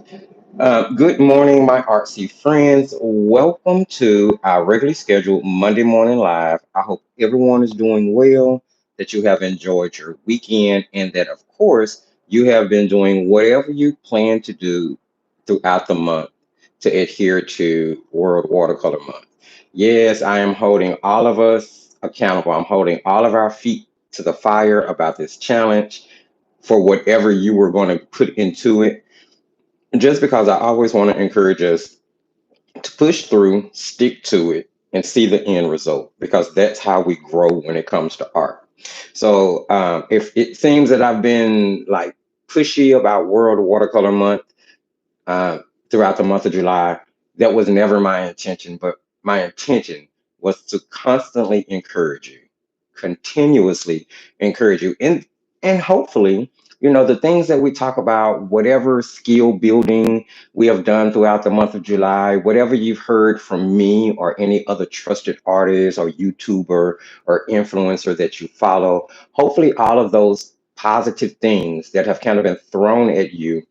Good morning, my artsy friends. Welcome to our regularly scheduled Monday morning live. I hope everyone is doing well, that you have enjoyed your weekend, and that, of course, you have been doing whatever you plan to do throughout the month to adhere to World Watercolor Month. Yes, I am holding all of us accountable. I'm holding all of our feet to the fire about this challenge for whatever you were going to put into it, just because I always want to encourage us to push through, stick to it, and see the end result because that's how we grow when it comes to art. So, if it seems that I've been like pushy about World Watercolor Month uh, throughout the month of July, that was never my intention, but my intention was to constantly encourage you, continuously encourage you. And hopefully, the things that we talk about, whatever skill building we have done throughout the month of July, whatever you've heard from me or any other trusted artist or YouTuber or influencer that you follow, hopefully all of those positive things that have kind of been thrown at you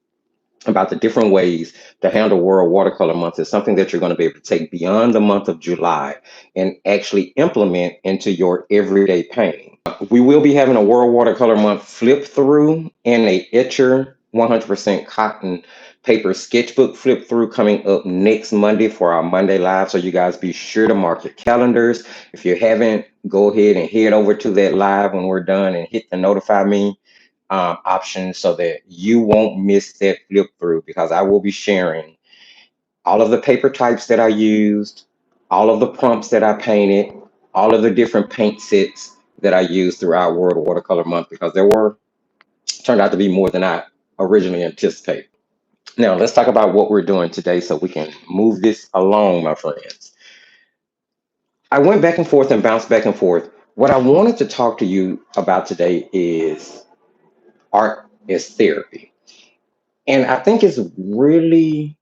about the different ways to handle World Watercolor Month is something that you're going to be able to take beyond the month of July and actually implement into your everyday painting. We will be having a World Watercolor Month flip through and a Etcher 100% cotton paper sketchbook flip through coming up next Monday for our Monday live. So you guys be sure to mark your calendars. If you haven't, go ahead and head over to that live when we're done and hit the notify me option so that you won't miss that flip through because I will be sharing all of the paper types that I used, all of the prompts that I painted, all of the different paint sets that I used throughout World Watercolor Month because there were turned out to be more than I originally anticipated. Now, let's talk about what we're doing today so we can move this along, my friends. I went back and forth and bounced back and forth. What I wanted to talk to you about today is art as therapy. And I think it's really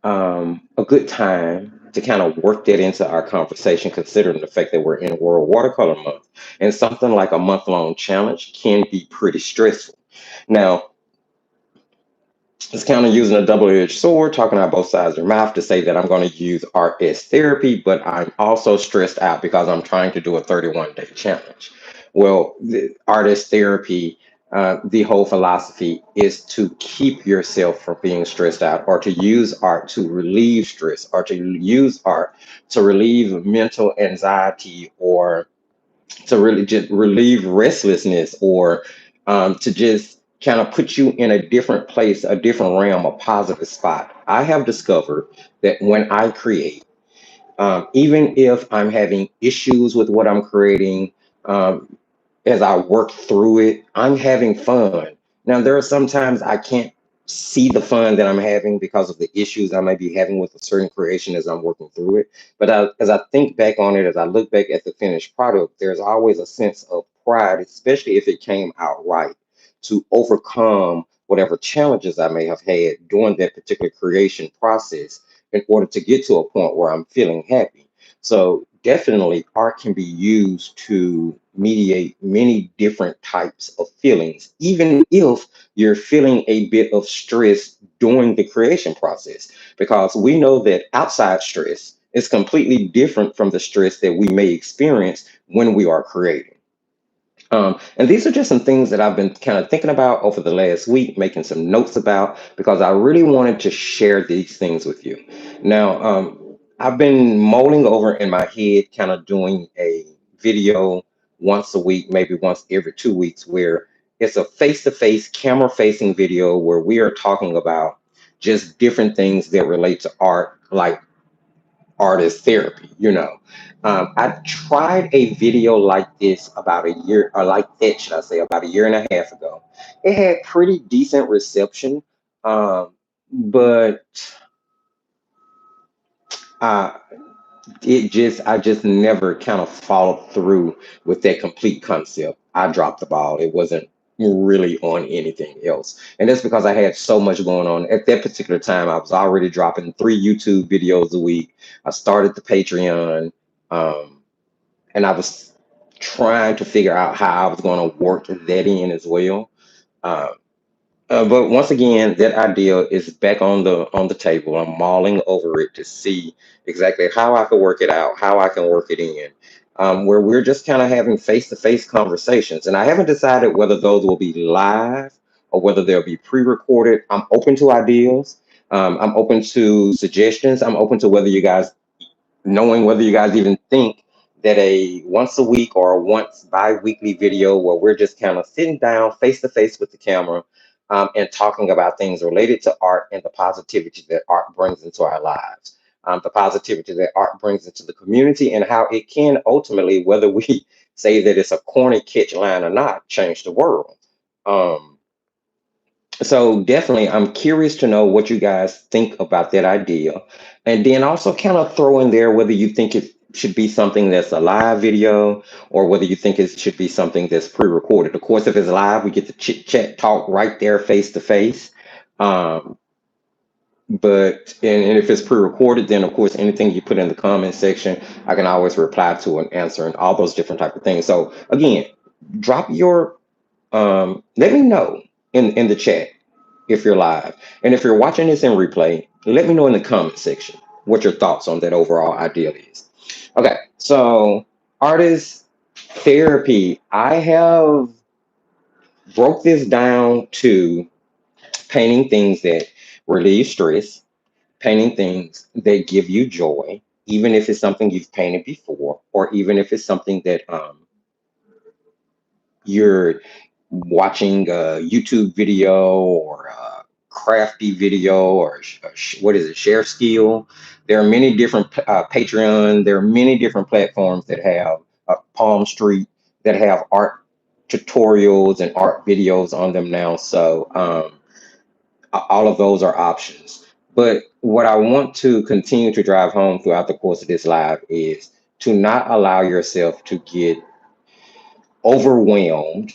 a good time to kind of work that into our conversation, considering the fact that we're in World Watercolor Month. And something like a month long challenge can be pretty stressful. Now, it's kind of using a double edged sword, talking out both sides of your mouth to say that I'm going to use art as therapy, but I'm also stressed out because I'm trying to do a 31-day challenge. Well, the art as therapy, the whole philosophy is to keep yourself from being stressed out or to use art to relieve stress or to use art to relieve mental anxiety or to really just relieve restlessness or to just kind of put you in a different place, a different realm, a positive spot. I have discovered that when I create, even if I'm having issues with what I'm creating, um, as I work through it, I'm having fun. Now, there are sometimes I can't see the fun that I'm having because of the issues I may be having with a certain creation as I'm working through it. But as I think back on it, as I look back at the finished product, there's always a sense of pride, especially if it came out right, to overcome whatever challenges I may have had during that particular creation process in order to get to a point where I'm feeling happy. So definitely art can be used to mediate many different types of feelings, even if you're feeling a bit of stress during the creation process, because we know that outside stress is completely different from the stress that we may experience when we are creating. And these are just some things that I've been kind of thinking about over the last week, making some notes about, because I really wanted to share these things with you. Now, I've been mulling over in my head, kind of doing a video once a week, maybe once every 2 weeks, where it's a face to face, camera facing video where we are talking about just different things that relate to art, like artist therapy, I tried a video like this about a year, or like that, should I say, about a year and a half ago. It had pretty decent reception, but uh, I just never kind of followed through with that complete concept. I dropped the ball. It wasn't really on anything else. And that's because I had so much going on. At that particular time, I was already dropping 3 YouTube videos a week. I started the Patreon, um, and I was trying to figure out how I was going to work that in as well. Uh, But once again, that idea is back on the table. I'm mulling over it to see exactly how I can work it out, how I can work it in, where we're just kind of having face-to-face conversations. And I haven't decided whether those will be live or whether they'll be pre-recorded. I'm open to ideas. I'm open to suggestions. I'm open to whether you guys knowing whether you guys even think that a once a week or a once bi-weekly video where we're just kind of sitting down face to face with the camera, and talking about things related to art and the positivity that art brings into our lives, the positivity that art brings into the community, and how it can ultimately, whether we say that it's a corny catch line or not, change the world. Um, so definitely, I'm curious to know what you guys think about that idea, and then also kind of throw in there whether you think it should be something that's a live video or whether you think it should be something that's pre-recorded. Of course, if it's live, we get to chit chat, talk right there, face to face. Um, and if it's pre-recorded, then of course anything you put in the comment section, I can always reply to and answer and all those different type of things. So again, drop your let me know in the chat if you're live. And if you're watching this in replay, let me know in the comment section what your thoughts on that overall idea is. Okay, so artist therapy. I have broke this down to painting things that relieve stress, painting things that give you joy, even if it's something you've painted before, or even if it's something that you're watching a YouTube video or a crafty video or what is it, share skill. There are many different Patreon. There are many different platforms that have Palm Street that have art tutorials and art videos on them now. So all of those are options. But what I want to continue to drive home throughout the course of this live is to not allow yourself to get overwhelmed,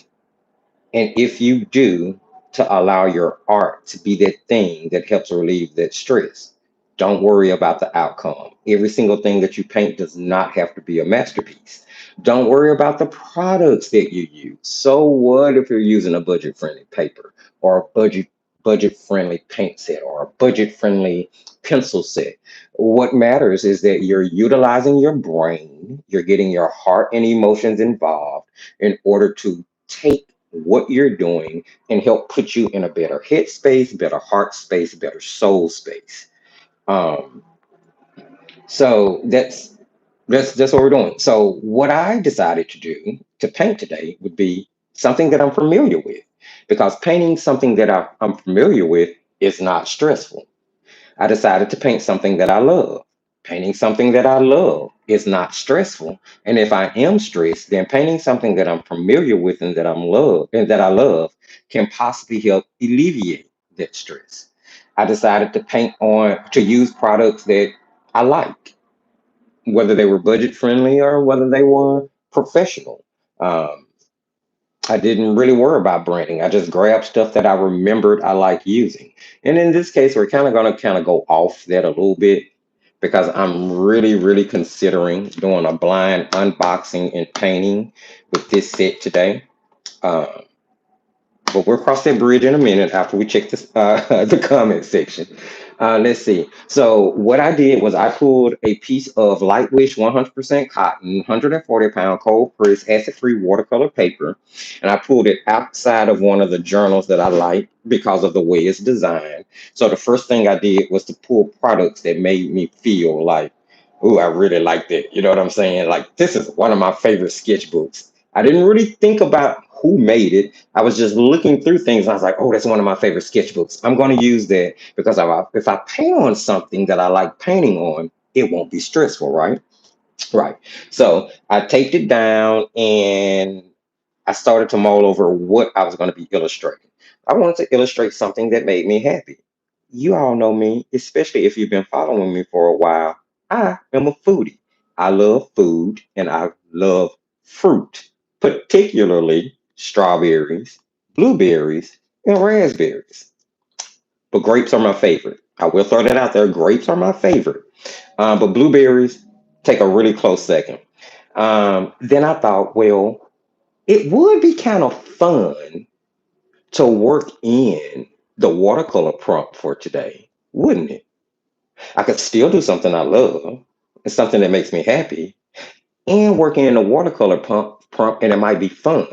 and if you do, to allow your art to be that thing that helps relieve that stress. Don't worry about the outcome. Every single thing that you paint does not have to be a masterpiece. Don't worry about the products that you use. So what if you're using a budget-friendly paper or a budget-friendly paint set or a budget-friendly pencil set? What matters is that you're utilizing your brain, you're getting your heart and emotions involved in order to take what you're doing and help put you in a better head space, better heart space, better soul space. Um, so that's what we're doing. So what I decided to do to paint today would be something that I'm familiar with, because painting something that I'm familiar with is not stressful. I decided to paint something that I love. Painting something that I love is not stressful. And if I am stressed, then painting something that I'm familiar with and that I love can possibly help alleviate that stress. I decided to use products that I like, whether they were budget friendly or whether they were professional. Um, I didn't really worry about branding. I just grabbed stuff that I remembered I like using. And in this case, we're kind of going to kind of go off that a little bit because I'm really, really considering doing a blind unboxing and painting with this set today. Uh, but we'll cross that bridge in a minute after we check this, the comment section. Let's see. So what I did was I pulled a piece of Light Wish 100% cotton, 140-pound cold press acid-free watercolor paper, and I pulled it outside of one of the journals that I like because of the way it's designed. So the first thing I did was to pull products that made me feel like, oh, I really liked it. You know what I'm saying? Like, this is one of my favorite sketchbooks. I didn't really think about who made it. I was just looking through things and I was like, oh, that's one of my favorite sketchbooks. I'm going to use that because if I paint on something that I like painting on, it won't be stressful, right? Right. So I taped it down and I started to mull over what I was going to be illustrating. I wanted to illustrate something that made me happy. You all know me, especially if you've been following me for a while. I am a foodie. I love food and I love fruit, particularly strawberries, blueberries, and raspberries. But grapes are my favorite. I will throw that out there. Grapes are my favorite. But blueberries take a really close second. Then I thought, well, it would be kind of fun to work in the watercolor prompt for today, wouldn't it? I could still do something I love and something that makes me happy and working in a watercolor prompt, and it might be fun.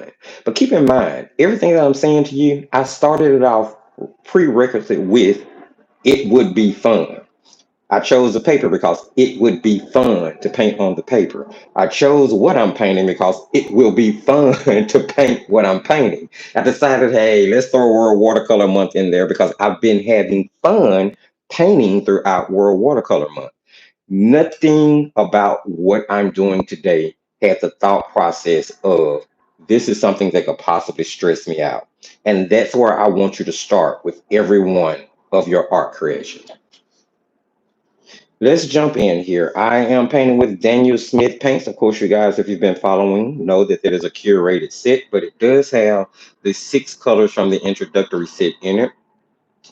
But keep in mind, everything that I'm saying to you, I started it off prerequisite with it would be fun. I chose the paper because it would be fun to paint on the paper. I chose what I'm painting because it will be fun to paint what I'm painting. I decided, hey, let's throw World Watercolor Month in there because I've been having fun painting throughout World Watercolor Month. Nothing about what I'm doing today had the thought process of this is something that could possibly stress me out. And that's where I want you to start with every one of your art creations. Let's jump in here. I am painting with Daniel Smith paints. Of course, you guys, if you've been following, know that it is a curated set, but it does have the 6 colors from the introductory set in it.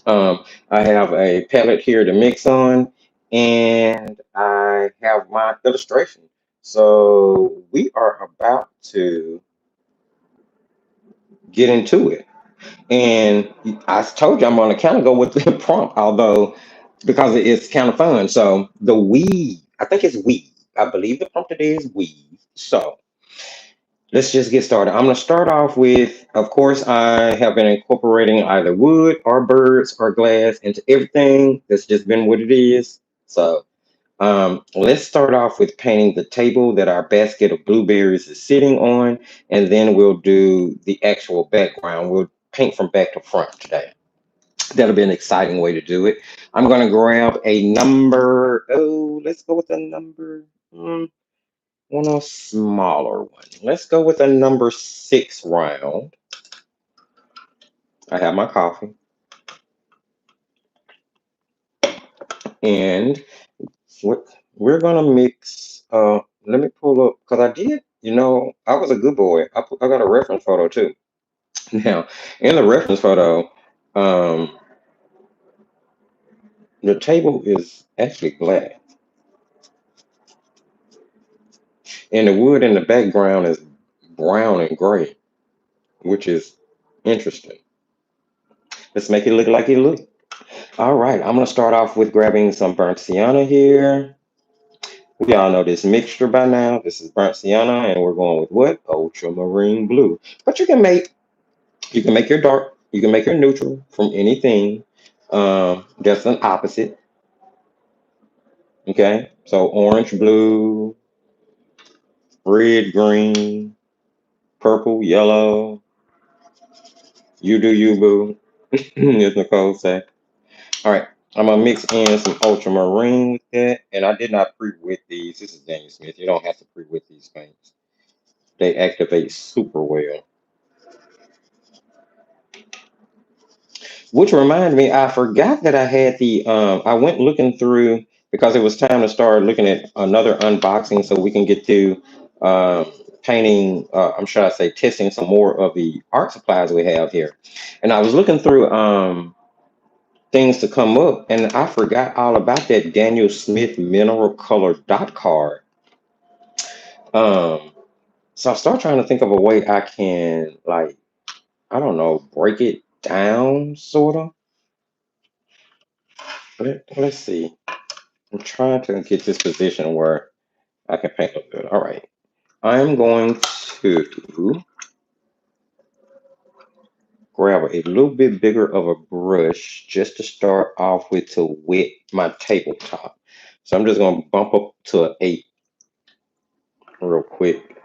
I have a palette here to mix on, and I have my illustration. So we are about to get into it. And I told you I'm going to kind of go with the prompt, although because it's kind of fun. So the weave, I think it's weave. I believe the prompt today is weave. So let's just get started. I'm going to start off with, of course, I have been incorporating either wood or birds or glass into everything. That's just been what it is. So let's start off with painting the table that our basket of blueberries is sitting on, and then we'll do the actual background. We'll paint from back to front today. That'll be an exciting way to do it. I'm going to grab a number. Oh, let's go with a number. One a smaller one. Let's go with a number 6 round. I have my coffee. And what we're going to mix. Let me pull up, because I did, I was a good boy. I got a reference photo too. Now, in the reference photo, um, the table is actually black, and the wood in the background is brown and gray, which is interesting. Let's make it look like it look. All right, I'm gonna start off with grabbing some burnt sienna here. We all know this mixture by now. This is burnt sienna, and we're going with what? Ultramarine blue. But you can make your dark, you can make your neutral from anything. Just an opposite. Okay, so orange, blue, red, green, purple, yellow. You do you, boo. As Nicole say. All right, I'm gonna mix in some ultramarine with that, and I did not pre-wet these. This is Daniel Smith. You don't have to pre-wet these paints. They activate super well. Which reminded me, I forgot that I had the. I went looking through because it was time to start looking at another unboxing, so we can get to painting. I'm sure I say testing some more of the art supplies we have here, and I was looking through things to come up, and I forgot all about that Daniel Smith mineral color dot card. Um, so I start trying to think of a way I can, like, I don't know, break it down, sort of. Let's see. I'm trying to get this position where I can paint up good. All right. I'm going to grab a little bit bigger of a brush just to start off with to wet my tabletop. So I'm just going to bump up to an 8 real quick.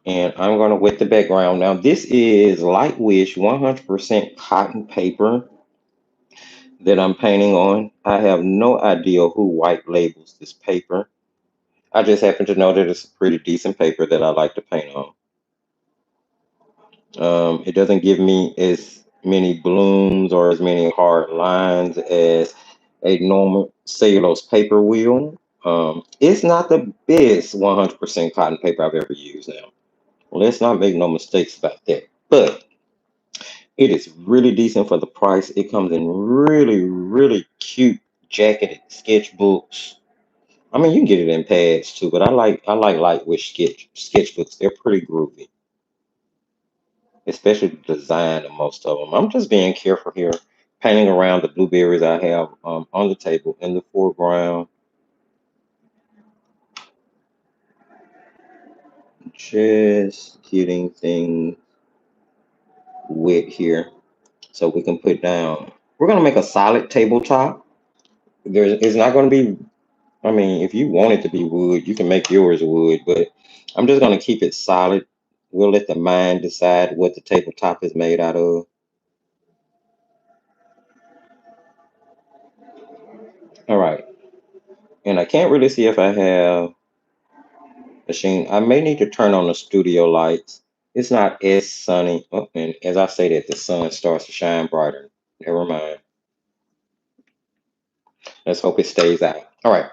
And I'm going to wet the background. Now, this is Light Wish 100% cotton paper that I'm painting on. I have no idea who white labels this paper. I just happen to know that it's a pretty decent paper that I like to paint on. It doesn't give me as many blooms or as many hard lines as a normal cellulose paper will. It's not the best 100% cotton paper I've ever used now. Let's not make no mistakes about that. But it is really decent for the price. It comes in really, really cute jacketed sketchbooks. I mean, you can get it in pads too, but I like lightweight sketchbooks. They're pretty groovy. especially the design of most of them. I'm just being careful here, painting around the blueberries I have on the table in the foreground, just getting things wet here so we can put down. We're gonna make a solid tabletop. It's not gonna be. I mean, if you want it to be wood, you can make yours wood, but I'm just gonna keep it solid. We'll let the mind decide what the tabletop is made out of. All right, and I can't really see if I have machine. I may need to turn on the studio lights. It's not as sunny. Oh, and as I say that, the sun starts to shine brighter. Never mind. Let's hope it stays out. All right.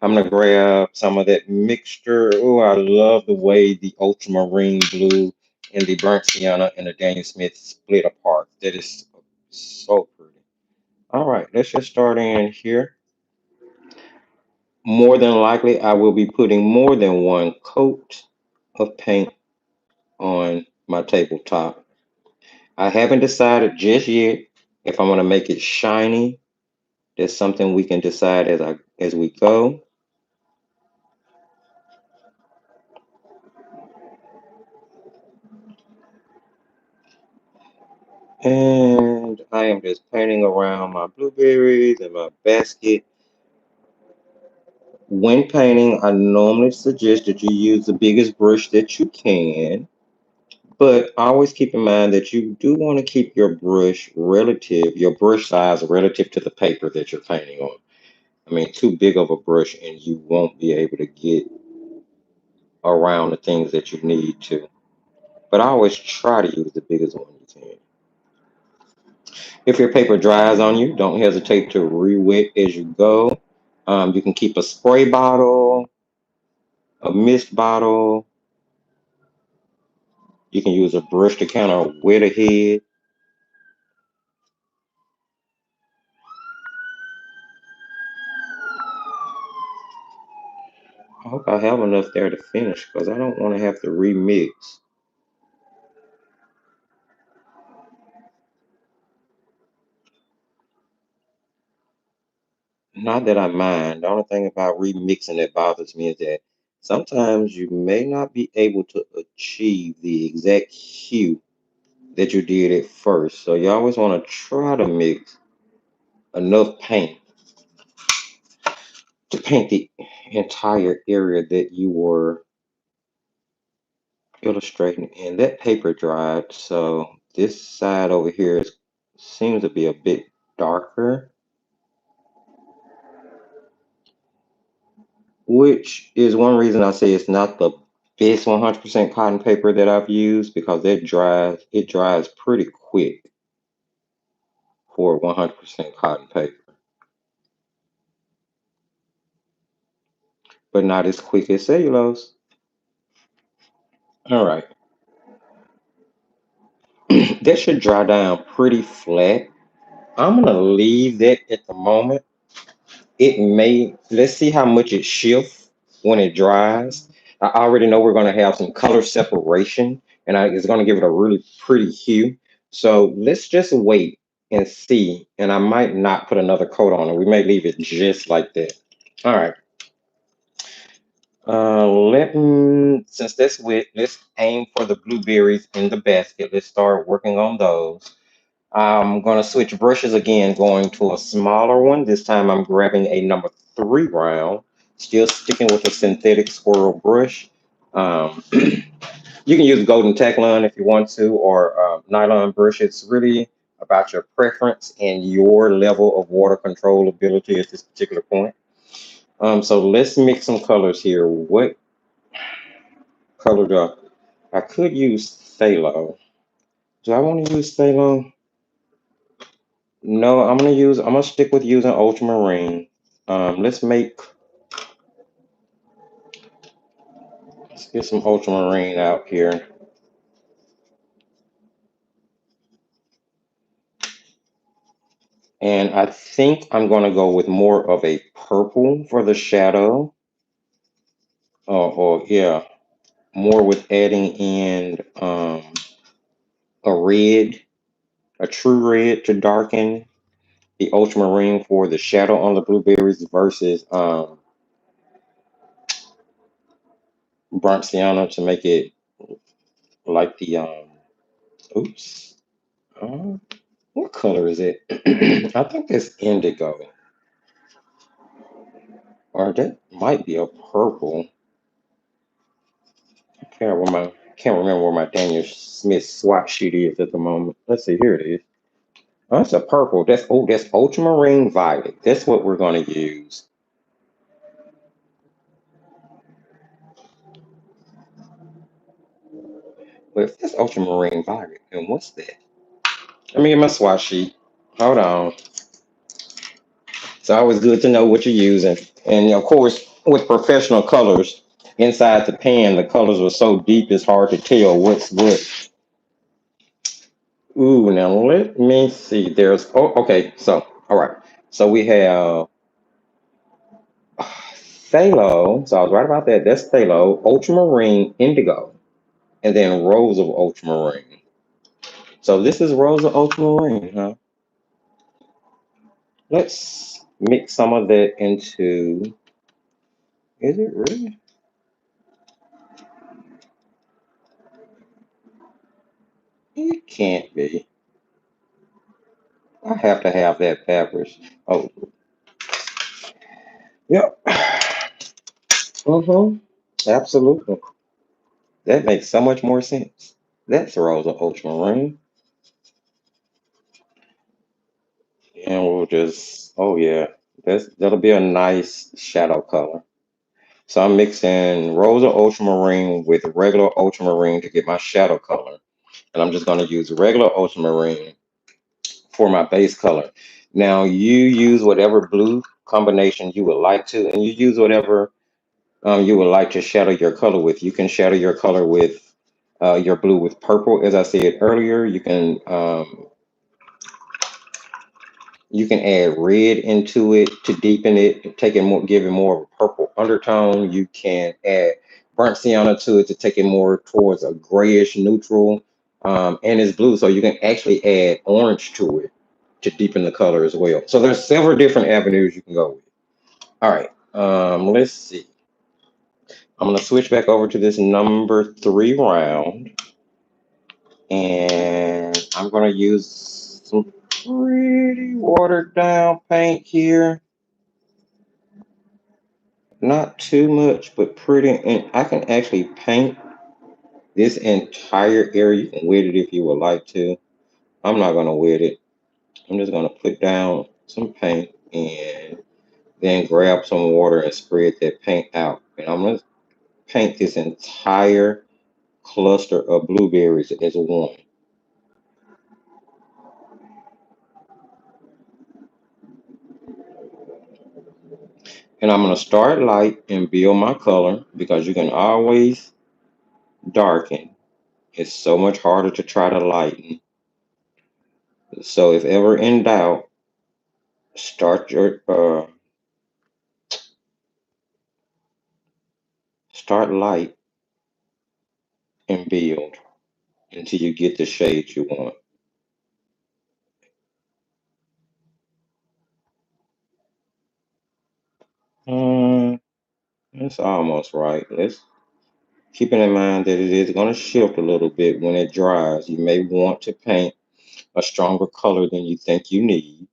I'm gonna grab some of that mixture. Oh, I love the way the ultramarine blue and the burnt sienna and the Daniel Smith split apart. That is so pretty. All right, let's just start in here. More than likely, I will be putting more than one coat of paint on my tabletop. I haven't decided just yet if I'm gonna make it shiny. That's something we can decide as we go. And I am just painting around my blueberries and my basket. When painting, I normally suggest that you use the biggest brush that you can, but always keep in mind that you do want to keep your brush size relative to the paper that you're painting on. I mean, too big of a brush and you won't be able to get around the things that you need to. But I always try to use the biggest one you can. If your paper dries on you, don't hesitate to re-wet as you go. You can keep a spray bottle, a mist bottle. You can use a brush to kind of wet ahead. I hope I have enough there to finish because I don't want to have to remix. Not that I mind. The only thing about remixing that bothers me is that sometimes you may not be able to achieve the exact hue that you did at first. So you always want to try to mix enough paint to paint the entire area that you were illustrating. And that paper dried, so this side over here seems to be a bit darker, which is one reason I say it's not the best 100% cotton paper that I've used because it dries pretty quick for 100% cotton paper, but not as quick as cellulose. All right, that should dry down pretty flat. I'm gonna leave that at the moment. Let's see how much it shifts when it dries. I already know we're going to have some color separation and it's going to give it a really pretty hue. So let's just wait and see. And I might not put another coat on it. We may leave it just like that. All right. Since that's wet, let's aim for the blueberries in the basket. Let's start working on those. I'm going to switch brushes again, going to a smaller one. This time I'm grabbing a number 3 round, still sticking with a synthetic squirrel brush. You can use golden Teclon if you want to, or nylon brush. It's really about your preference and your level of water control ability at this particular point. So let's mix some colors here. What color do I could use phthalo. Do I want to use phthalo? No, I'm gonna stick with using ultramarine. Let's get some ultramarine out here. And I think I'm gonna go with more of a purple for the shadow. Or yeah, more with adding in a red, a true red to darken the ultramarine for the shadow on the blueberries versus burnt sienna to make it like the oops. Uh, what color is it? I think it's indigo, or that might be a purple. Can't remember where my Daniel Smith swatch sheet is at the moment. Let's see, here it is. Oh, that's a purple. That's ultramarine violet. That's what we're gonna use. But if that's ultramarine violet, then what's that? Let me get my swatch sheet. Hold on. It's always good to know what you're using. And of course, with professional colors, inside the pan, the colors are so deep it's hard to tell what's what. Ooh, now let me see. Okay, so all right. So we have phthalo. So I was right about that. That's phthalo, ultramarine, indigo, and then rose of ultramarine. So this is rose of ultramarine, huh? Let's mix some of that into. Is it really? It can't be. I have to have that peppers. Oh, yep. Mm-hmm. Absolutely. That makes so much more sense. That's Rosa Ultramarine. And we'll just, oh yeah, that'll be a nice shadow color. So I'm mixing Rosa Ultramarine with regular Ultramarine to get my shadow color. And I'm just going to use regular Ultramarine for my base color. Now you use whatever blue combination you would like to, and you use whatever you would like to shadow your color with. You can shadow your color with your blue with purple, as I said earlier. You can add red into it to deepen it, take it more, give it more of a purple undertone. You can add burnt sienna to it to take it more towards a grayish neutral, and it's blue, so you can actually add orange to it to deepen the color as well. So there's several different avenues you can go with. All right, let's see. I'm gonna switch back over to this number 3 round, and I'm gonna use some pretty watered down paint here. Not too much, but pretty. And I can actually paint this entire area. You can wet it if you would like to. I'm not gonna wet it. I'm just gonna put down some paint and then grab some water and spread that paint out. And I'm gonna paint this entire cluster of blueberries as one. And I'm gonna start light and build my color because you can always darken. It's so much harder to try to lighten. So if ever in doubt, start your start light and build until you get the shade you want. Mm, that's almost right. Let's keeping in mind that it is going to shift a little bit when it dries. You may want to paint a stronger color than you think you need.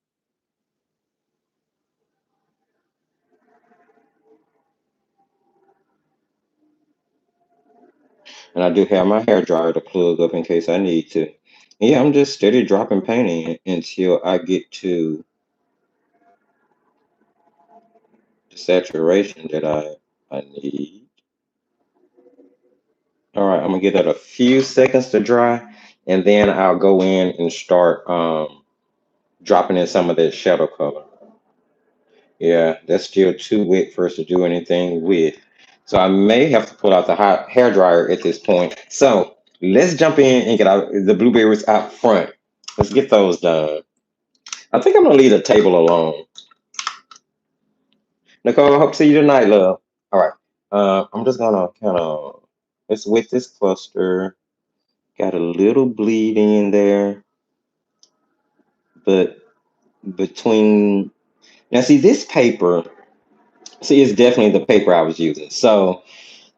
And I do have my hair dryer to plug up in case I need to. And yeah, I'm just steady dropping paint in until I get to the saturation that I need. All right, I'm gonna give that a few seconds to dry, and then I'll go in and start dropping in some of that shadow color. Yeah, that's still too wet for us to do anything with. So I may have to pull out the hot hair dryer at this point. So let's jump in and get out the blueberries out front. Let's get those done. I think I'm gonna leave the table alone. Nicole, I hope to see you tonight, love. All right. I'm just gonna kind of let's wet this cluster. Got a little bleed in there, but between now, see this paper. See, it's definitely the paper I was using. So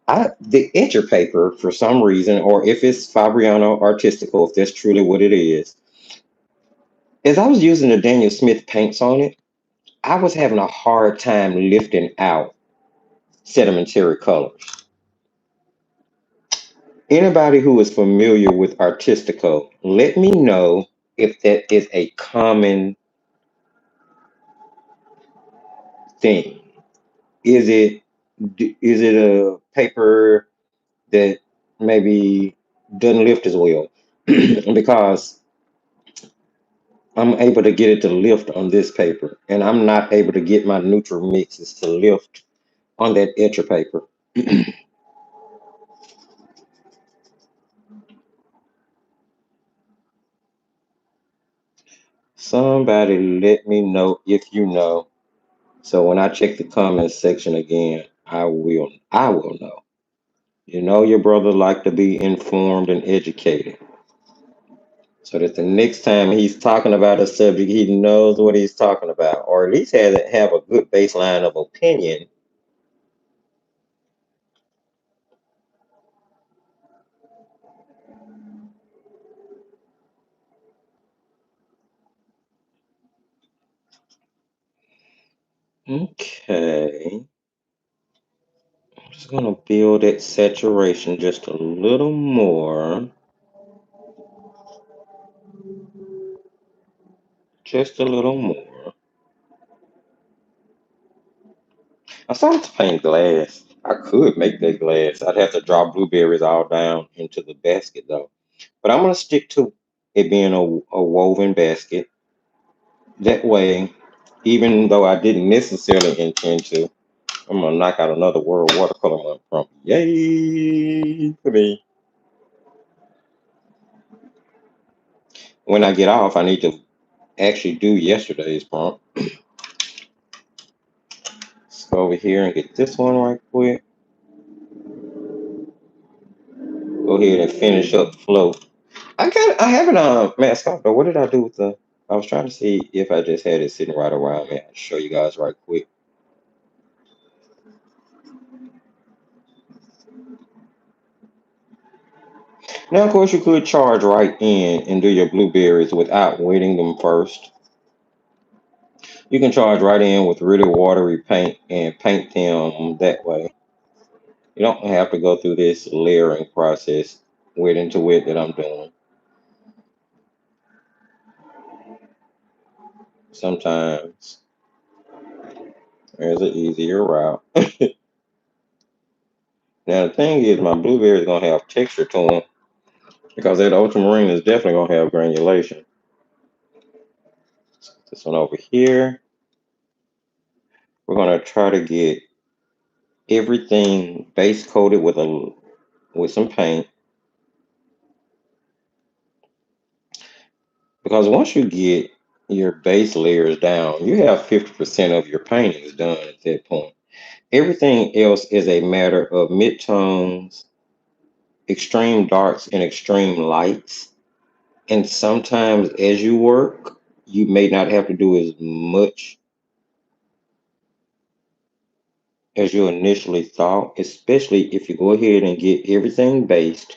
the etcher paper for some reason, or if it's Fabriano Artistico, if that's truly what it is, as I was using the Daniel Smith paints on it, I was having a hard time lifting out sedimentary colors. Anybody who is familiar with Artistico, let me know if that is a common thing. Is it is it a paper that maybe doesn't lift as well? Because I'm able to get it to lift on this paper, and I'm not able to get my neutral mixes to lift on that etcher paper. Somebody let me know if you know. So when I check the comments section again, I will know. You know your brother like to be informed and educated. So that the next time he's talking about a subject, he knows what he's talking about, or at least have a good baseline of opinion. Okay. I'm just gonna build that saturation just a little more. Just a little more. I started to paint glass. I could make that glass. I'd have to drop blueberries all down into the basket though. But I'm gonna stick to it being a woven basket. That way, even though I didn't necessarily intend to, I'm gonna knock out another World Watercolor Month prompt. Yay for me! When I get off, I need to actually do yesterday's prompt. Let's go over here and get this one right quick. Go ahead and finish up the flow. I have it mask off though. What did I do with the? I was trying to see if I just had it sitting right around me. I'll show you guys right quick. Now, of course, you could charge right in and do your blueberries without wetting them first. You can charge right in with really watery paint and paint them that way. You don't have to go through this layering process wet into wet that I'm doing. Sometimes there's an easier route. Now the thing is, my blueberries gonna have texture to them because that ultramarine is definitely gonna have granulation. This one over here, we're gonna try to get everything base coated with some paint, because once you get your base layers down, you have 50% of your paintings done at that point. Everything else is a matter of midtones, extreme darks, and extreme lights. And sometimes as you work, you may not have to do as much as you initially thought, especially if you go ahead and get everything based.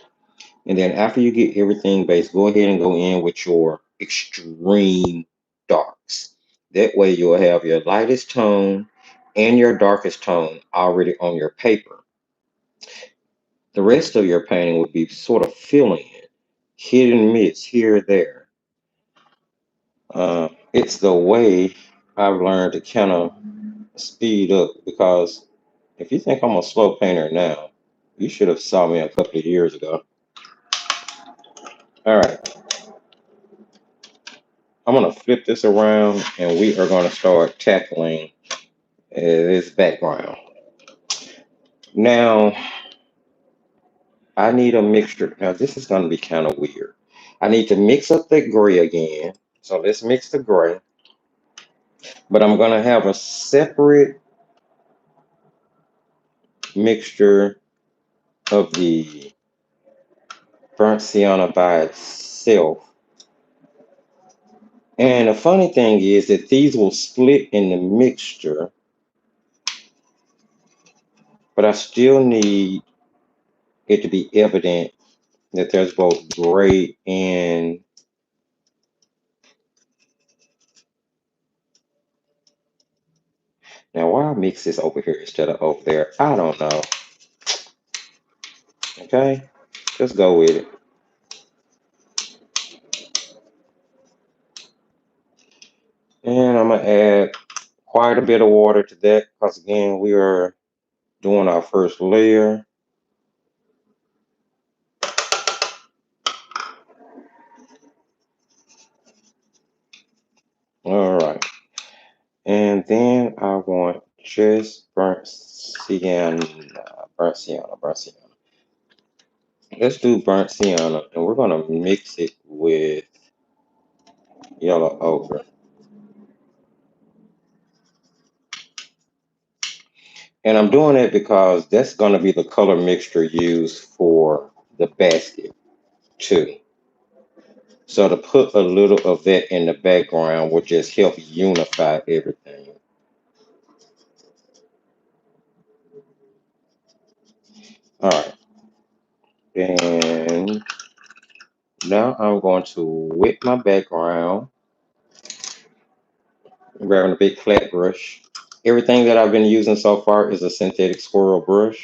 And then after you get everything based, go ahead and go in with your extreme darks. That way you'll have your lightest tone and your darkest tone already on your paper. The rest of your painting would be sort of filling it, hit and miss here or there. It's the way I've learned to kind of speed up, because if you think I'm a slow painter now, you should have saw me a couple of years ago. All right, I'm gonna flip this around and we are gonna start tackling this background. Now, I need a mixture. Now, this is gonna be kind of weird. I need to mix up the gray again. So let's mix the gray, but I'm gonna have a separate mixture of the burnt sienna by itself. And the funny thing is that these will split in the mixture, but I still need it to be evident that there's both gray and now why I mix this over here instead of over there, I don't know. Okay, just go with it. And I'm gonna add quite a bit of water to that because again we are doing our first layer. All right, and then I want just burnt sienna. Let's do burnt sienna, and we're gonna mix it with yellow ochre. And I'm doing it because that's gonna be the color mixture used for the basket too. So to put a little of that in the background will just help unify everything. All right, and now I'm going to wet my background, grabbing a big flat brush. Everything that I've been using so far is a synthetic squirrel brush.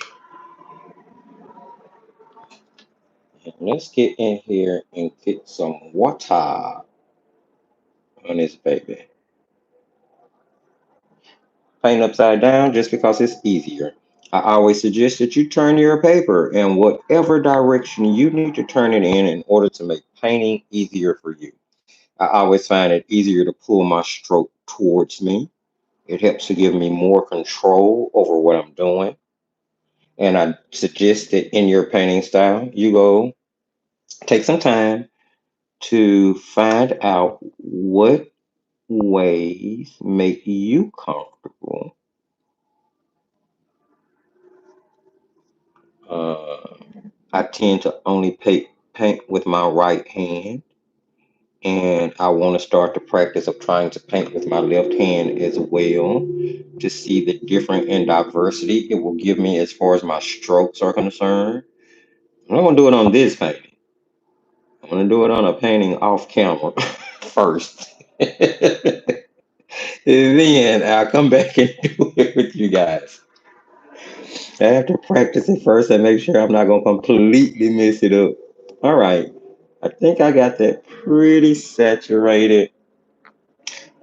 And let's get in here and get some water on this baby. Paint upside down just because it's easier. I always suggest that you turn your paper in whatever direction you need to turn it in order to make painting easier for you. I always find it easier to pull my stroke towards me. It helps to give me more control over what I'm doing. And I suggest that in your painting style, you go take some time to find out what ways make you comfortable. Uh, I tend to only paint with my right hand, and I want to start the practice of trying to paint with my left hand as well to see the different and diversity it will give me as far as my strokes are concerned. I'm not going to do it on this painting. I'm going to do it on a painting off camera first. And then I'll come back and do it with you guys. I have to practice it first and make sure I'm not going to completely mess it up. All right. I think I got that pretty saturated.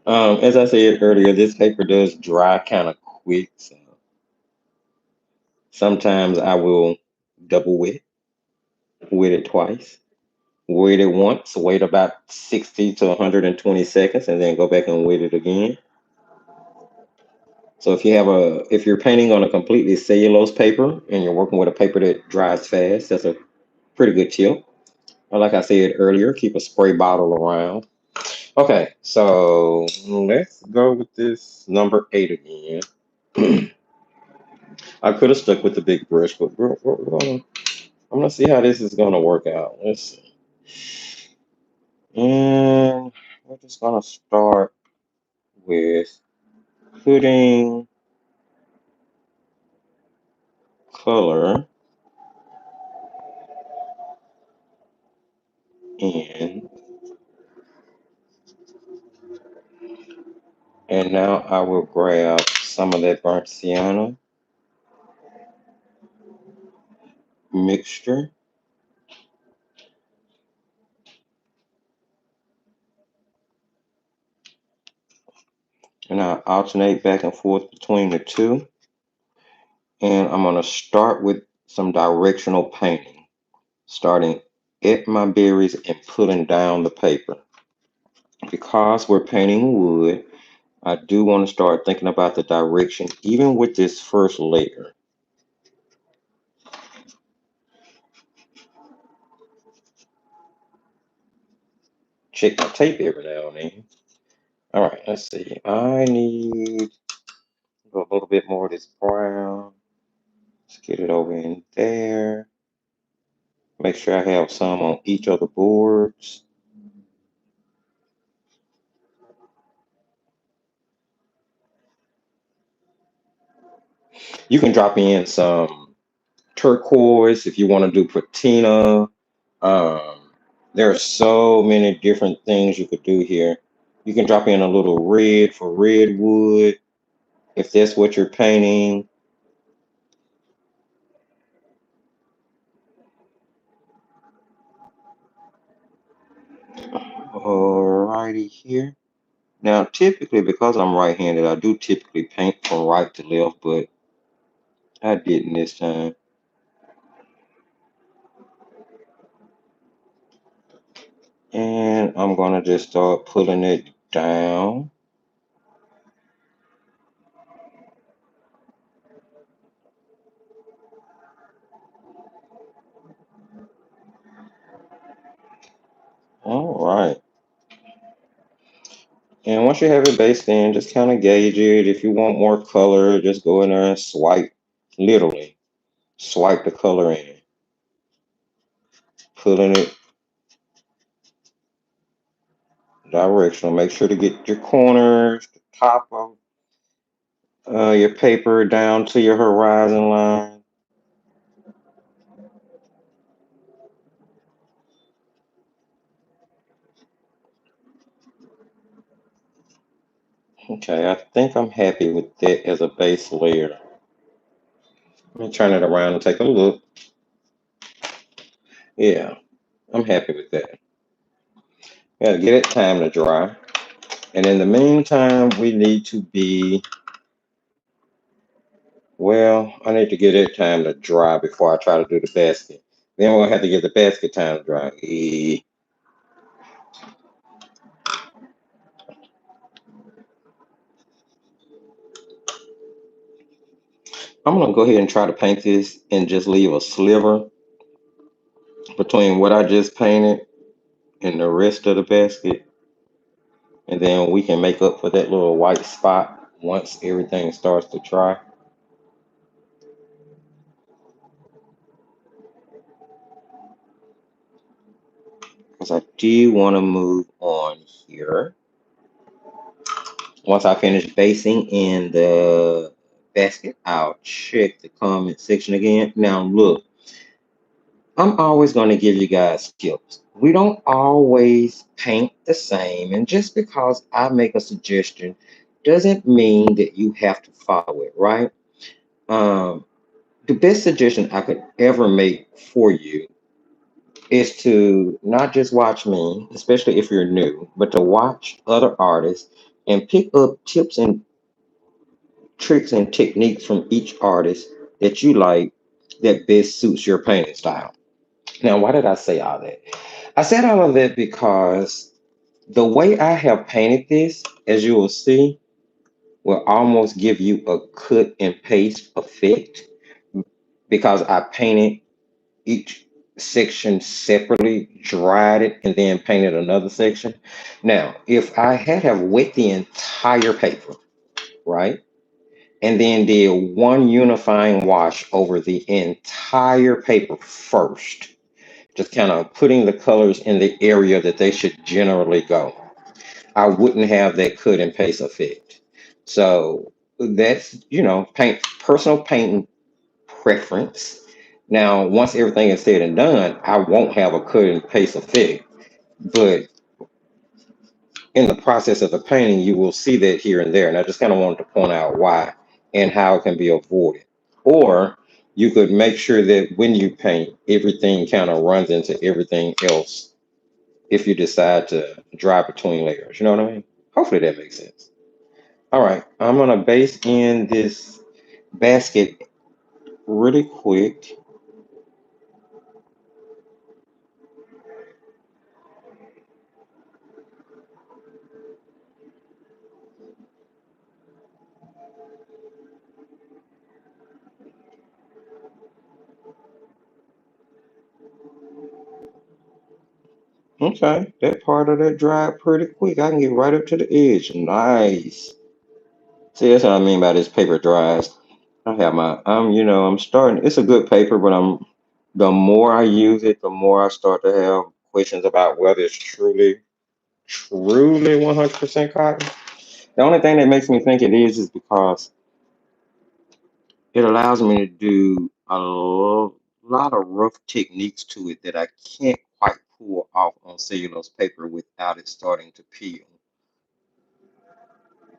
As I said earlier, this paper does dry kind of quick. So sometimes I will double wet it twice, wet it once, wait about 60 to 120 seconds, and then go back and wet it again. So if you're painting on a completely cellulose paper and you're working with a paper that dries fast, that's a pretty good tip. Or like I said earlier, keep a spray bottle around. Okay, so let's go with this number 8 again. I could have stuck with the big brush, but I'm gonna see how this is gonna work out. Let's see. And we're just gonna start with putting color in. And now I will grab some of that burnt sienna mixture. And I'll alternate back and forth between the two. And I'm gonna start with some directional painting, starting at my berries and pulling down the paper. Because we're painting wood, I do want to start thinking about the direction, even with this first layer. Check my tape every now and then. All right, let's see. I need a little bit more of this brown. Let's get it over in there. Make sure I have some on each of the boards. You can drop in some turquoise if you want to do patina. Um, there are so many different things you could do here. You can drop in a little red for redwood if that's what you're painting. Alrighty here. Now, typically, because I'm right-handed, I do typically paint from right to left, but I didn't this time. And I'm gonna just start pulling it down. All right. And once you have it based in, just kind of gauge it. If you want more color, just go in there and swipe, literally, swipe the color in, pulling it directional. Make sure to get your corners, the top of your paper down to your horizon line. Okay, I think I'm happy with that as a base layer. Let me turn it around and take a look. Yeah, I'm happy with that. Gotta get it time to dry. And in the meantime, we need to be, well, I need to get it time to dry before I try to do the basket. Then we'll have to get the basket time to dry. I'm gonna go ahead and try to paint this and just leave a sliver between what I just painted and the rest of the basket. And then we can make up for that little white spot once everything starts to dry. Because I do want to move on here. Once I finish basing in the basket, I'll check the comment section again. Now, look, I'm always going to give you guys tips. We don't always paint the same, and just because I make a suggestion doesn't mean that you have to follow it, right? Um, the best suggestion I could ever make for you is to not just watch me, especially if you're new, but to watch other artists and pick up tips and tricks and techniques from each artist that you like that best suits your painting style. Now, why did I say all that? I said all of that because the way I have painted this, as you will see, will almost give you a cut and paste effect because I painted each section separately, dried it, and then painted another section. Now, if I had have wet the entire paper, right, and then did one unifying wash over the entire paper first, just kind of putting the colors in the area that they should generally go, I wouldn't have that cut and paste effect. So that's, paint personal painting preference. Now, once everything is said and done, I won't have a cut and paste effect. But in the process of the painting, you will see that here and there. And I just kind of wanted to point out why and how it can be avoided. Or you could make sure that when you paint, everything kind of runs into everything else if you decide to dry between layers. You know what I mean? Hopefully that makes sense. All right, I'm gonna base in this basket really quick. Okay, that part of that dried pretty quick. I can get right up to the edge. Nice. See, that's what I mean by this paper dries. I have my, I'm starting. It's a good paper, but I'm The more I use it, the more I start to have questions about whether it's truly 100% cotton. The only thing that makes me think it is because it allows me to do lot of rough techniques to it that I can't quite pull off on cellulose paper without it starting to peel.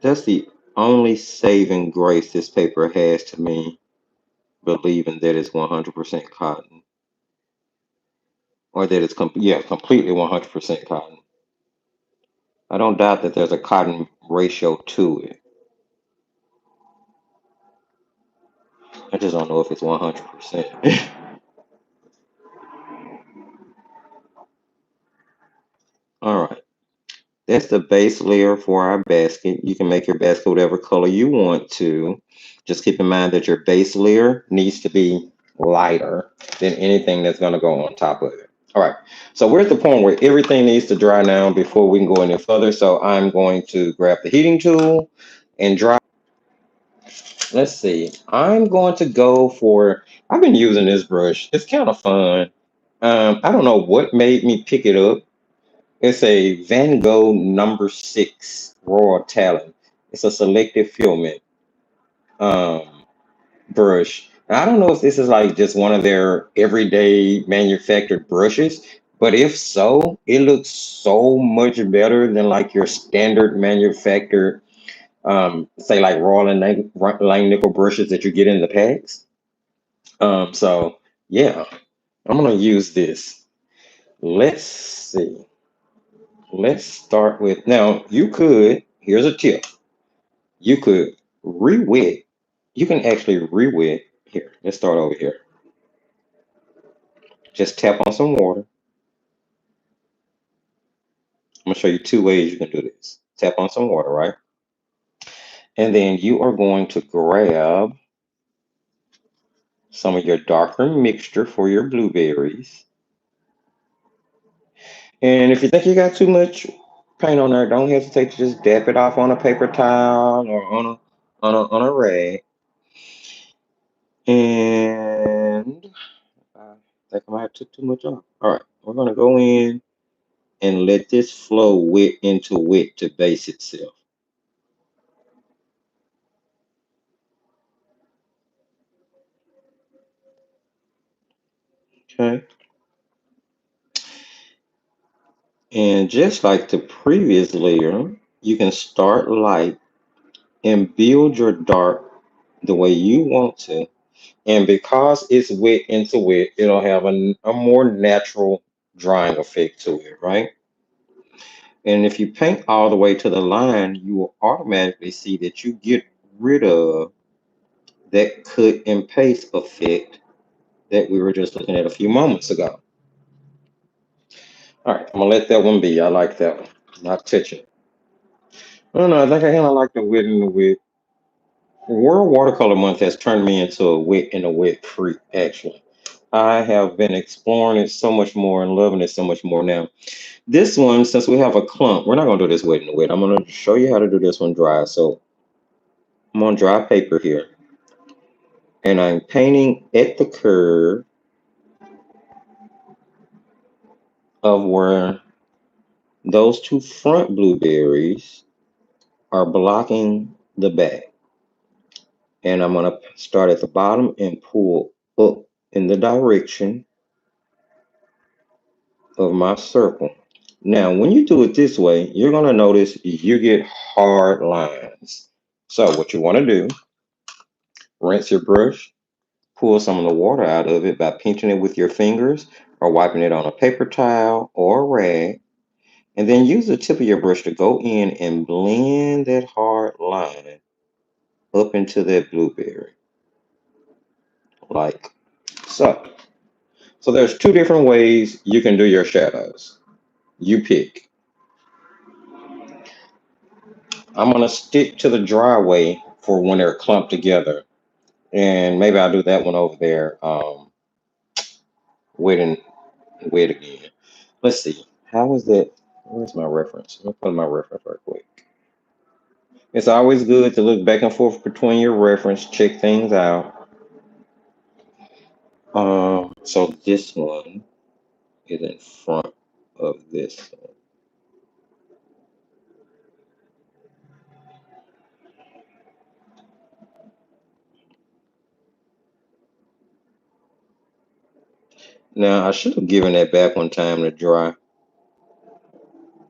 That's the only saving grace this paper has to me, believing that it's 100% cotton, or that it's completely 100% cotton. I don't doubt that there's a cotton ratio to it. I just don't know if it's 100%. All right. That's the base layer for our basket. You can make your basket whatever color you want to. Just keep in mind that your base layer needs to be lighter than anything that's going to go on top of it. All right. So we're at the point where everything needs to dry now before we can go any further. So I'm going to grab the heating tool and dry. Let's see. I'm going to go for, I've been using this brush. It's kind of fun. I don't know what made me pick it up. It's a Van Gogh #6 Raw Talent. It's a selective filament um, brush. And I don't know if this is like just one of their everyday manufactured brushes, but if so, it looks so much better than like your standard manufactured, say like Lang Nickel brushes that you get in the packs. So yeah, I'm gonna use this. Let's see. Let's start with now. You could, here's a tip. You could re-wet. You can actually re-wet. Here, let's start over here. Just tap on some water. I'm gonna show you two ways you can do this. Tap on some water, right? And then you are going to grab some of your darker mixture for your blueberries. And if you think you got too much paint on there, don't hesitate to just dab it off on a paper towel or on a rag. And I think I might have took too much off. All right, we're gonna go in and let this flow wet into wet to base itself. Okay. And just like the previous layer, you can start light and build your dark the way you want to. And because it's wet into wet, it'll have a more natural drying effect to it, right? And if you paint all the way to the line, you will automatically see that you get rid of that cut and paste effect that we were just looking at a few moments ago. All right, I'm gonna let that one be. I like that one. Not touching it. I don't know. I think I kind of like the wet and the wet. World Watercolor Month has turned me into a wet and a wet freak. Actually, I have been exploring it so much more and loving it so much more now. This one, since we have a clump, we're not gonna do this wet and wet. I'm gonna show you how to do this one dry. So I'm on dry paper here, and I'm painting at the curve of where those two front blueberries are blocking the back. And I'm going to start at the bottom and pull up in the direction of my circle. Now, when you do it this way, you're going to notice you get hard lines. So what you want to do, rinse your brush, pull some of the water out of it by pinching it with your fingers or wiping it on a paper towel or a rag. And then use the tip of your brush to go in and blend that hard line up into that blueberry, like so. So there's two different ways you can do your shadows. You pick. I'm gonna stick to the dry way for when they're clumped together, and maybe I'll do that one over there. Wait and wait again. Let's see. How was that? Where's my reference? Let me put my reference right quick. It's always good to look back and forth between your reference, check things out. So this one is in front of this one. Now I should have given that back one time to dry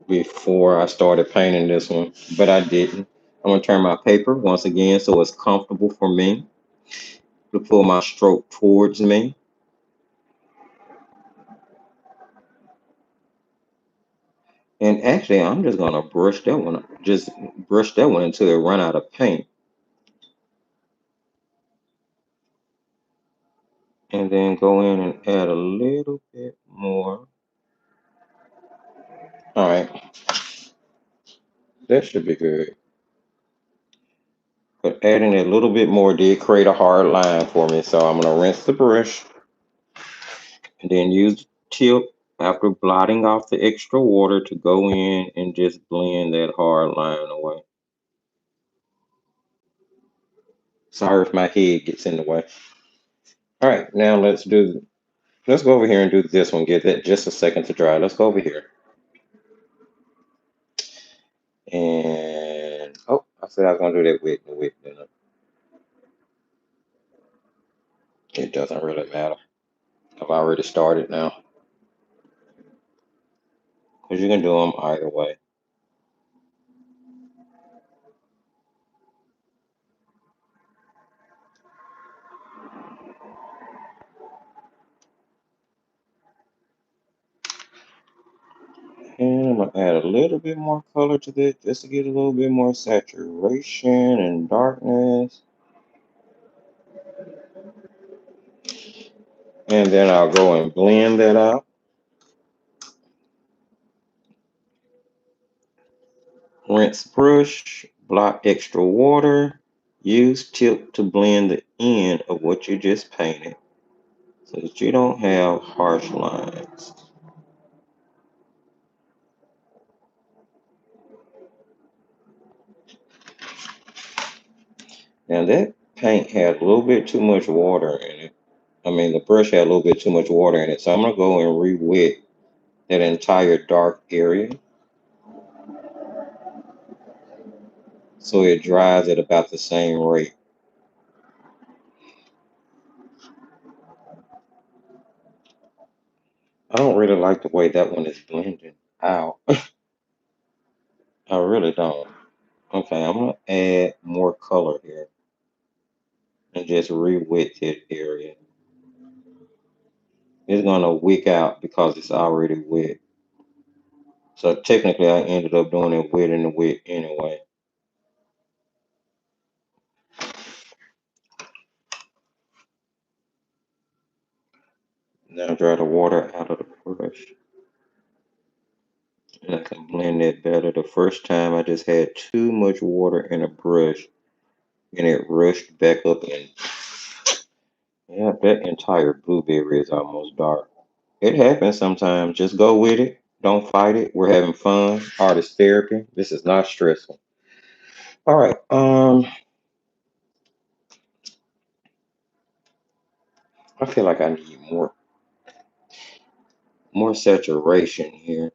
before I started painting this one, but I didn't. I'm gonna turn my paper once again so it's comfortable for me to pull my stroke towards me. And actually, I'm just gonna brush that one, just brush that one until it run out of paint, and then go in and add a little bit more. All right, that should be good. But adding a little bit more did create a hard line for me, so I'm gonna rinse the brush and then use the tip after blotting off the extra water to go in and just blend that hard line away. Sorry if my head gets in the way. All right, now let's go over here and do this one. Give that just a second to dry. Let's go over here. And oh, I said I was gonna do that with, didn't I? It doesn't really matter. I've already started now because you can do them either way. And I'm gonna add a little bit more color to this just to get a little bit more saturation and darkness. And then I'll go and blend that out. Rinse brush, blot extra water. Use tip to blend the end of what you just painted so that you don't have harsh lines. Now that paint had a little bit too much water in it. I mean, the brush had a little bit too much water in it. So I'm gonna go and re-wet that entire dark area so it dries at about the same rate. I don't really like the way that one is blending out. I really don't. Okay, I'm gonna add more color here and just re-wet that area. It's gonna wick out because it's already wet. So technically I ended up doing it wet in the wet anyway. Now dry the water out of the brush. And I can blend it better. The first time I just had too much water in a brush and it rushed back up and yeah, that entire blueberry is almost dark. It happens sometimes. Just go with it. Don't fight it. We're having fun. Artist therapy. This is not stressful. All right. I feel like I need more saturation here.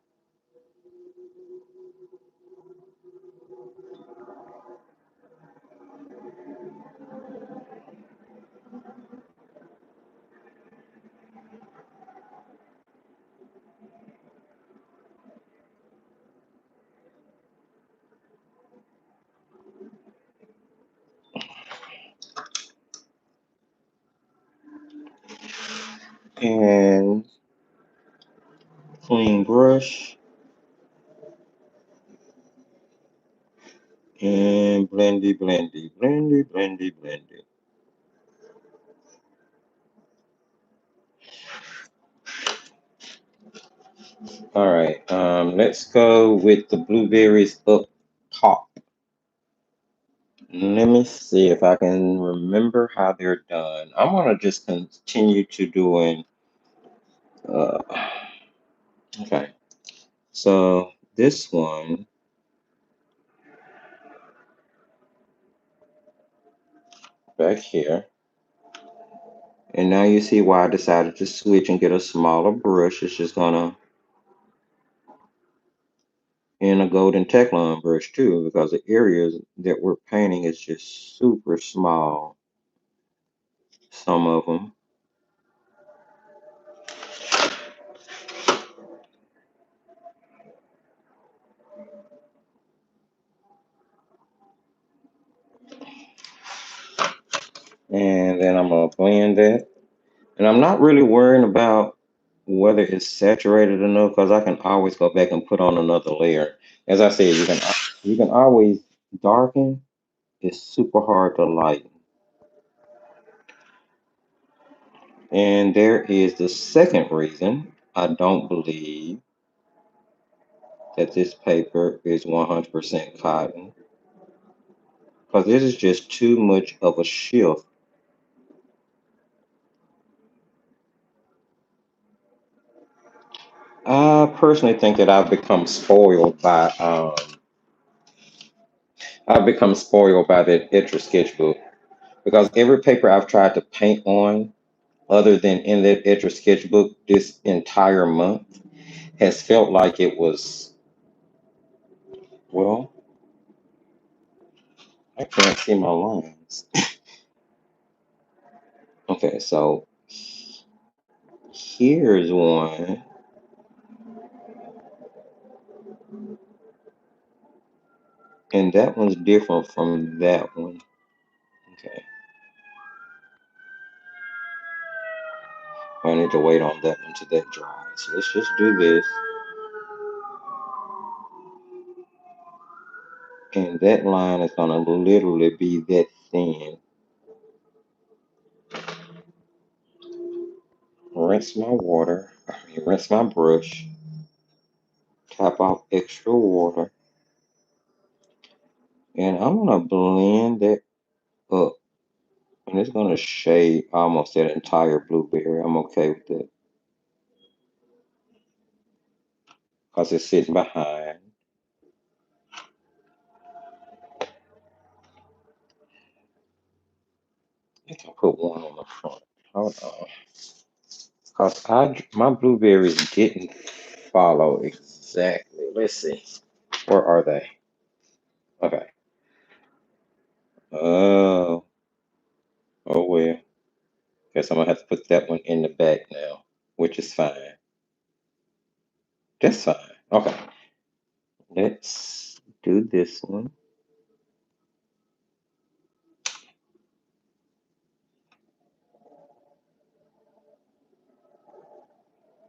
And clean brush and blendy, blendy, blendy, blendy, blendy. All right. Let's go with the blueberries up top. Let me see if I can remember how they're done. I'm gonna just continue to doing. Uh, okay. So this one back here, and And now you see why I decided to switch and get a smaller brush. It's just gonna, and a golden Teflon brush too, because the areas that we're painting is just super small. Some of them. And then I'm gonna blend that. And I'm not really worrying about whether it's saturated enough because I can always go back and put on another layer. As I said, you can always darken. It's super hard to lighten. And there is the second reason I don't believe that this paper is 100% cotton because this is just too much of a shift. I personally think that I've become spoiled by that Etcher sketchbook because every paper I've tried to paint on other than in that Etcher sketchbook this entire month has felt like it was, well, I can't see my lines. Okay, so here's one, and that one's different from that one. Okay, I need to wait on that one to that dry. So let's just do this, and that line is gonna literally be that thin. Rinse my brush, tap off extra water, and I'm gonna blend that up. And it's gonna shade almost that entire blueberry. I'm okay with that because it's sitting behind. I can put one on the front. Hold on, because my blueberries didn't follow exactly. Let's see, where are they? Okay. Oh, oh well. Guess I'm gonna have to put that one in the back now, which is fine. That's fine. Okay, let's do this one.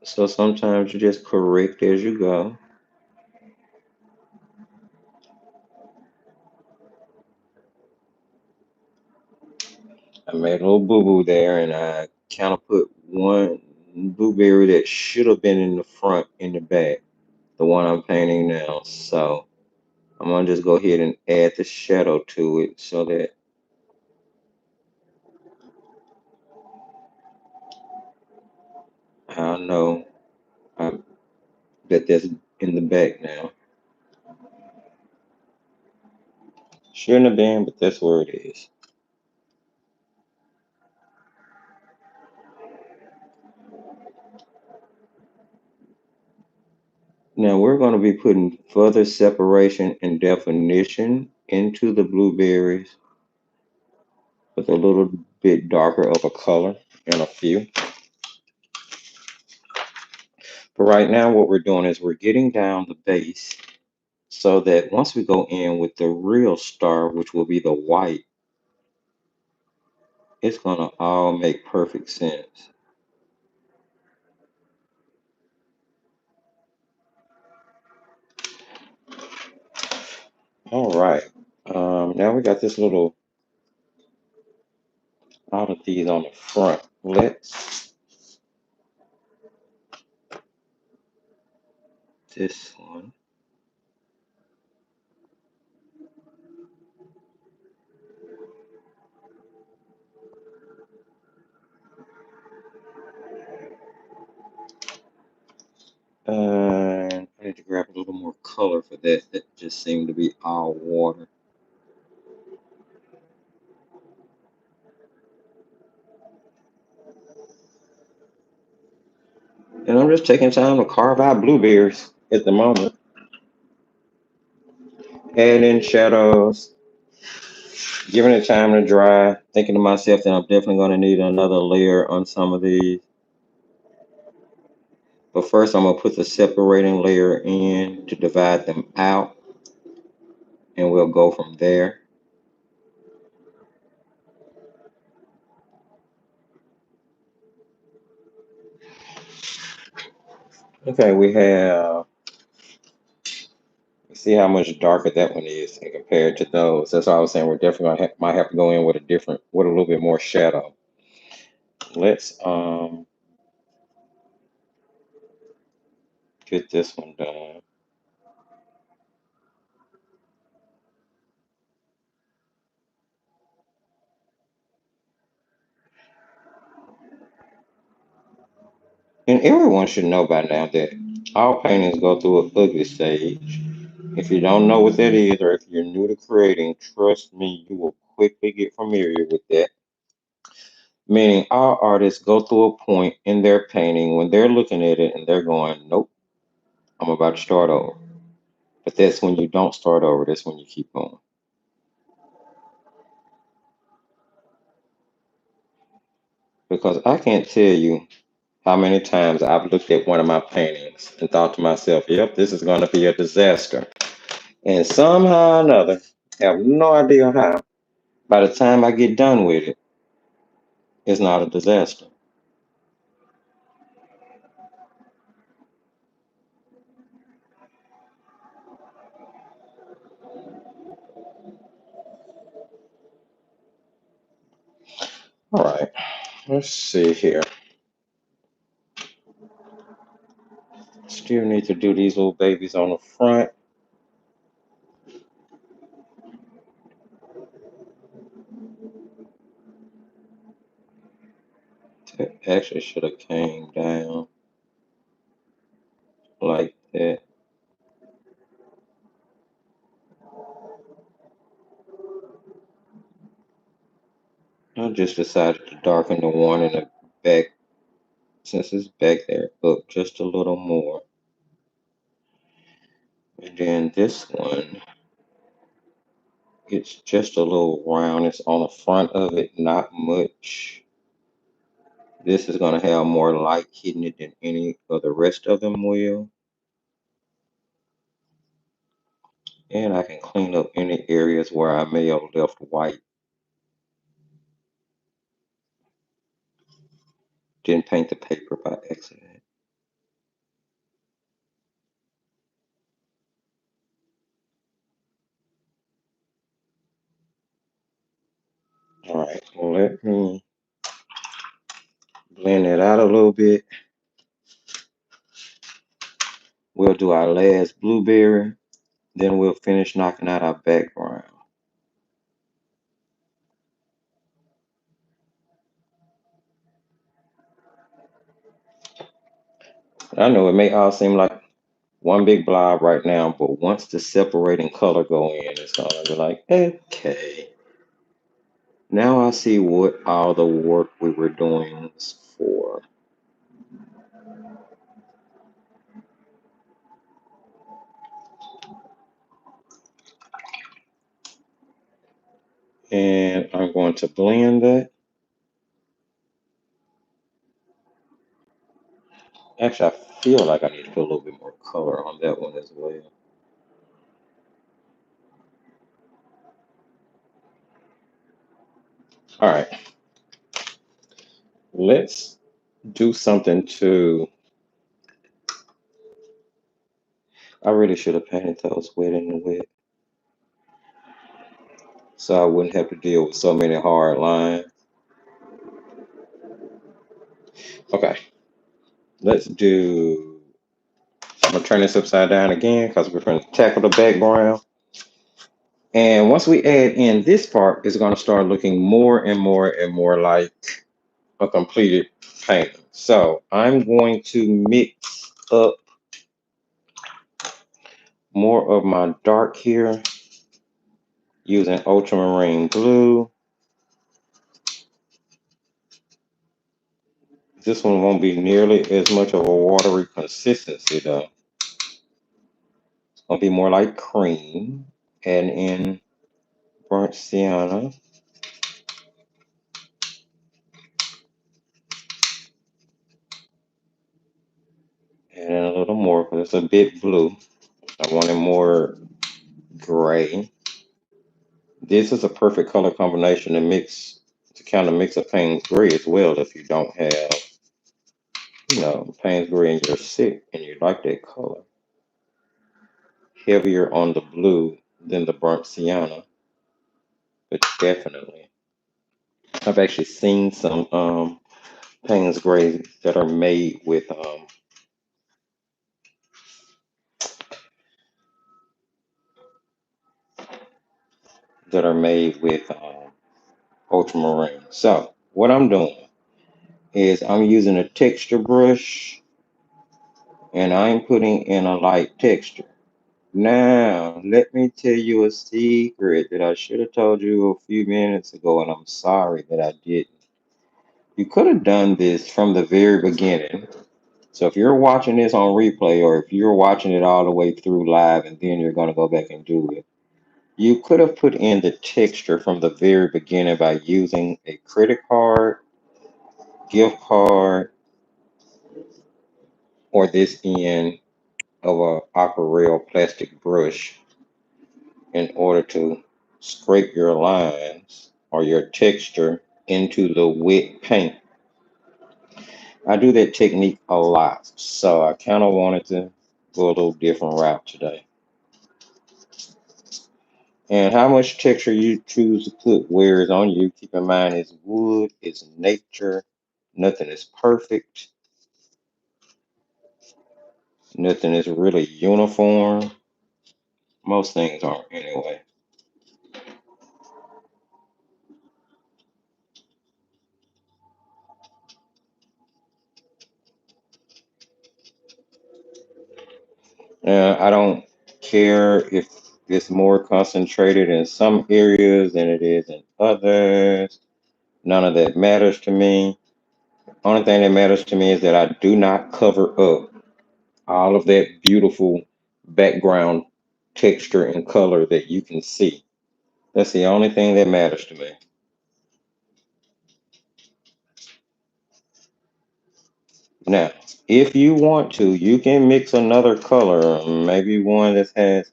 So sometimes you just correct as you go. I made a little boo boo there, and I kind of put one blueberry that should have been in the front in the back, the one I'm painting now. So I'm gonna just go ahead and add the shadow to it so that I know um, that that's in the back now. Shouldn't have been, but that's where it is. Now we're going to be putting further separation and definition into the blueberries with a little bit darker of a color in a few. But right now what we're doing is we're getting down the base so that once we go in with the real star, which will be the white, it's going to all make perfect sense. All right. Now we got this little out of these on the front. Let's this one. And I need to grab a little more color for that. That just seemed to be all water. And I'm just taking time to carve out blueberries at the moment. Add in shadows, giving it time to dry, thinking to myself that I'm definitely going to need another layer on some of these. But first, I'm going to put the separating layer in to divide them out, and we'll go from there. Okay, we have, see how much darker that one is and compared to those. That's why I was saying we're definitely gonna might have to go in with a different, with a little bit more shadow. Let's get this one done. And everyone should know by now that all paintings go through a ugly stage. If you don't know what that is, or if you're new to creating, trust me, you will quickly get familiar with that. Meaning, all artists go through a point in their painting when they're looking at it and they're going, nope, I'm about to start over. But that's when you don't start over, that's when you keep going. Because I can't tell you how many times I've looked at one of my paintings and thought to myself, yep, this is going to be a disaster. And somehow or another, I have no idea how, by the time I get done with it, it's not a disaster. All right, let's see here. Still need to do these little babies on the front. That actually should have came down like that. I just decided to darken the one in the back, since it's back there, up just a little more. And then this one, it's just a little round. It's on the front of it, not much. This is going to have more light hitting it than any of the rest of them will. And I can clean up any areas where I may have left white. Didn't paint the paper by accident. All right, let me blend it out a little bit. We'll do our last blueberry, then we'll finish knocking out our background. I know it may all seem like one big blob right now, but once the separating color go in, it's gonna be like, okay. Now I see what all the work we were doing was for. And I'm going to blend that. Actually, I feel like I need to put a little bit more color on that one as well. All right, let's do something to, I really should have painted those wet in the wet so I wouldn't have to deal with so many hard lines. Okay, let's do, I'm gonna turn this upside down again because we're going to tackle the background. And once we add in this part, it's going to start looking more and more and more like a completed painting. So I'm going to mix up more of my dark here using ultramarine blue. This one won't be nearly as much of a watery consistency though. It's gonna be more like cream. Adding in burnt sienna. Add in a little more because it's a bit blue. I want it more gray. This is a perfect color combination to kind of mix a Payne's gray as well if you don't have, Payne's gray and you're sick and you like that color. Heavier on the blue than the burnt sienna, but definitely. I've actually seen some Payne's gray that are made with ultramarine. So what I'm doing is I'm using a texture brush and I'm putting in a light texture. Now, let me tell you a secret that I should have told you a few minutes ago, and I'm sorry that I didn't. You could have done this from the very beginning. So if you're watching this on replay, or if you're watching it all the way through live and then you're going to go back and do it, you could have put in the texture from the very beginning by using a credit card, gift card, or this end of a aquarelle plastic brush in order to scrape your lines or your texture into the wet paint. I do that technique a lot, so I kind of wanted to go a little different route today. And how much texture you choose to put where is on you. Keep in mind, it's wood, it's nature, nothing is perfect, nothing is really uniform. Most things aren't anyway. I don't care if it's more concentrated in some areas than it is in others. None of that matters to me. Only thing that matters to me is that I do not cover up all of that beautiful background texture and color that you can see. That's the only thing that matters to me. Now, if you want to, you can mix another color, maybe one that has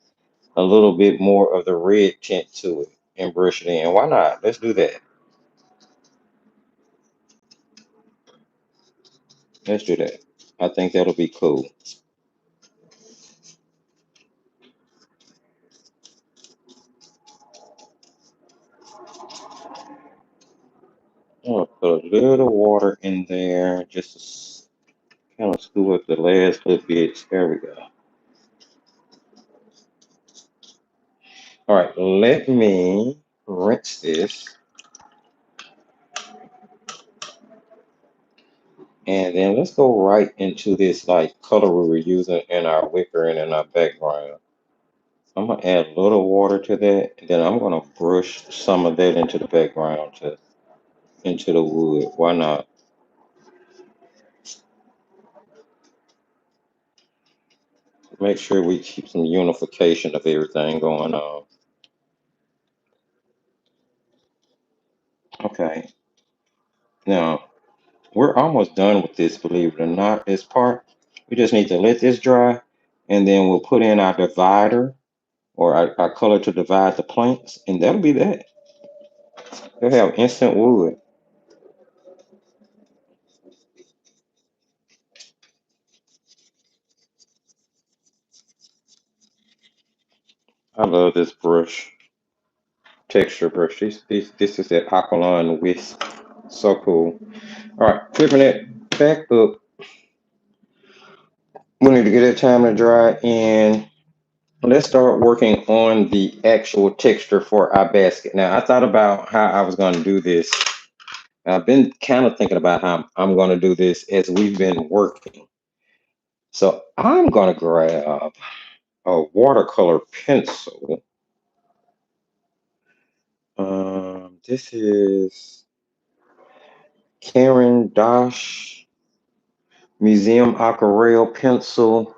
a little bit more of the red tint to it and brush it in. Why not? Let's do that. Let's do that. I think that'll be cool. I'm gonna put a little water in there just to kind of scoop up the last little bits. There we go. All right, let me rinse this, and then let's go right into this like color we were using in our wicker and in our background. I'm gonna add a little water to that, and then I'm gonna brush some of that into the background to into the wood. Why not? Make sure we keep some unification of everything going on. Okay, now we're almost done with this, believe it or not, this part. We just need to let this dry, and then we'll put in our divider or our color to divide the planks, and that'll be that. They'll have instant wood. I love this brush, texture brush. This is that Aqualine Whisk. So cool. All right, flipping it back up. We need to get that time to dry, and let's start working on the actual texture for our basket. Now, I thought about how I was going to do this. I've been kind of thinking about how I'm going to do this as we've been working. So I'm going to grab a watercolor pencil. This is Karen Dosh. Museum Aquarelle pencil.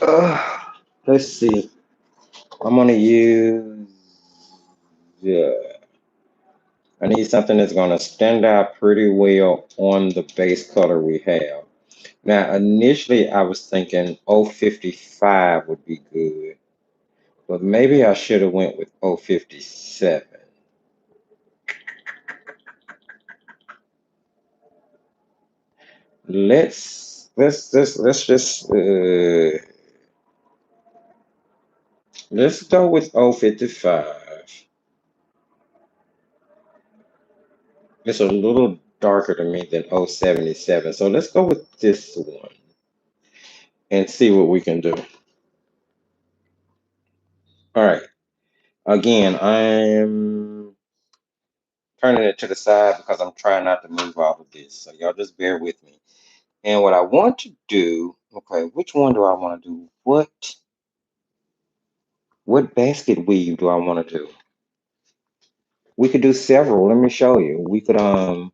Uh, let's see. I'm gonna use. Yeah, I need something that's gonna stand out pretty well on the base color we have. Now, initially, I was thinking 055 would be good, but maybe I should have went with 057. Let's go with 055. It's a little darker to me than 077, so let's go with this one and see what we can do. All right. Again, I'm turning it to the side because I'm trying not to move all of this. So y'all just bear with me. And what I want to do, okay, which one do I want to do? What basket weave do I want to do? We could do several. Let me show you. We could let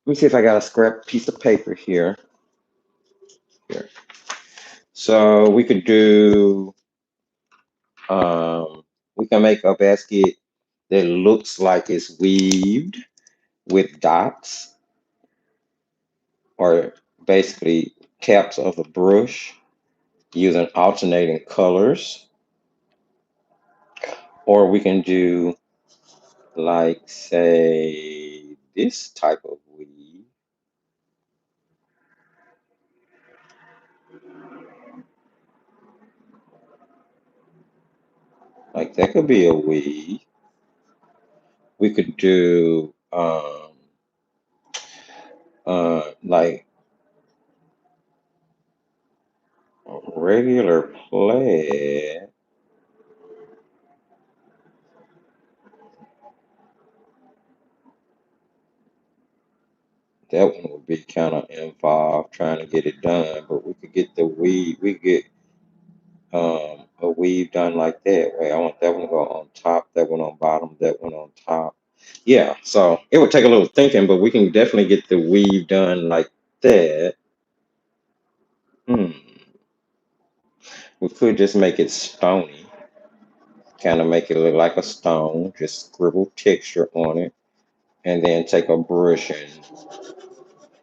me see if I got a scrap piece of paper here. Here. So we could do we can make a basket that looks like it's weaved with dots or basically caps of a brush using alternating colors. Or we can do like say this type of weave. Like that could be a weave. We could do like regular plaid. That one would be kind of involved trying to get it done, but we could get the weave. We could get a weave done like that. Wait, I want that one to go on top, that one on bottom, that one on top. Yeah, so it would take a little thinking, but we can definitely get the weave done like that. Hmm. We could just make it stony, kind of make it look like a stone, just scribble texture on it, and then take a brush and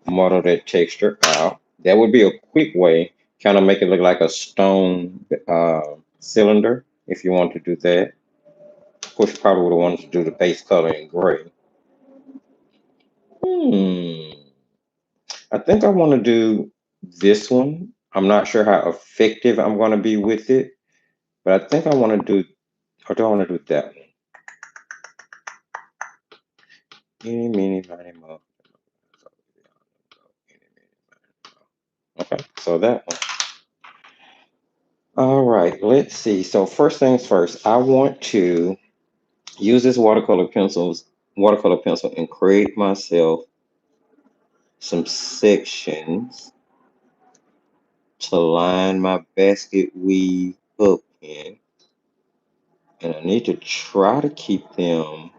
model that texture out. That would be a quick way, kind of make it look like a stone cylinder if you want to do that. Of course, you probably would have wanted to do the base color in gray. Hmm. I think I want to do this one. I'm not sure how effective I'm going to be with it, but I think I want to do, or do I want to do that one? Eeny, meeny, miny, mo. Okay, so that one. All right, let's see. So first things first, I want to use this watercolor pencil and create myself some sections to line my basket weave up in. And I need to try to keep them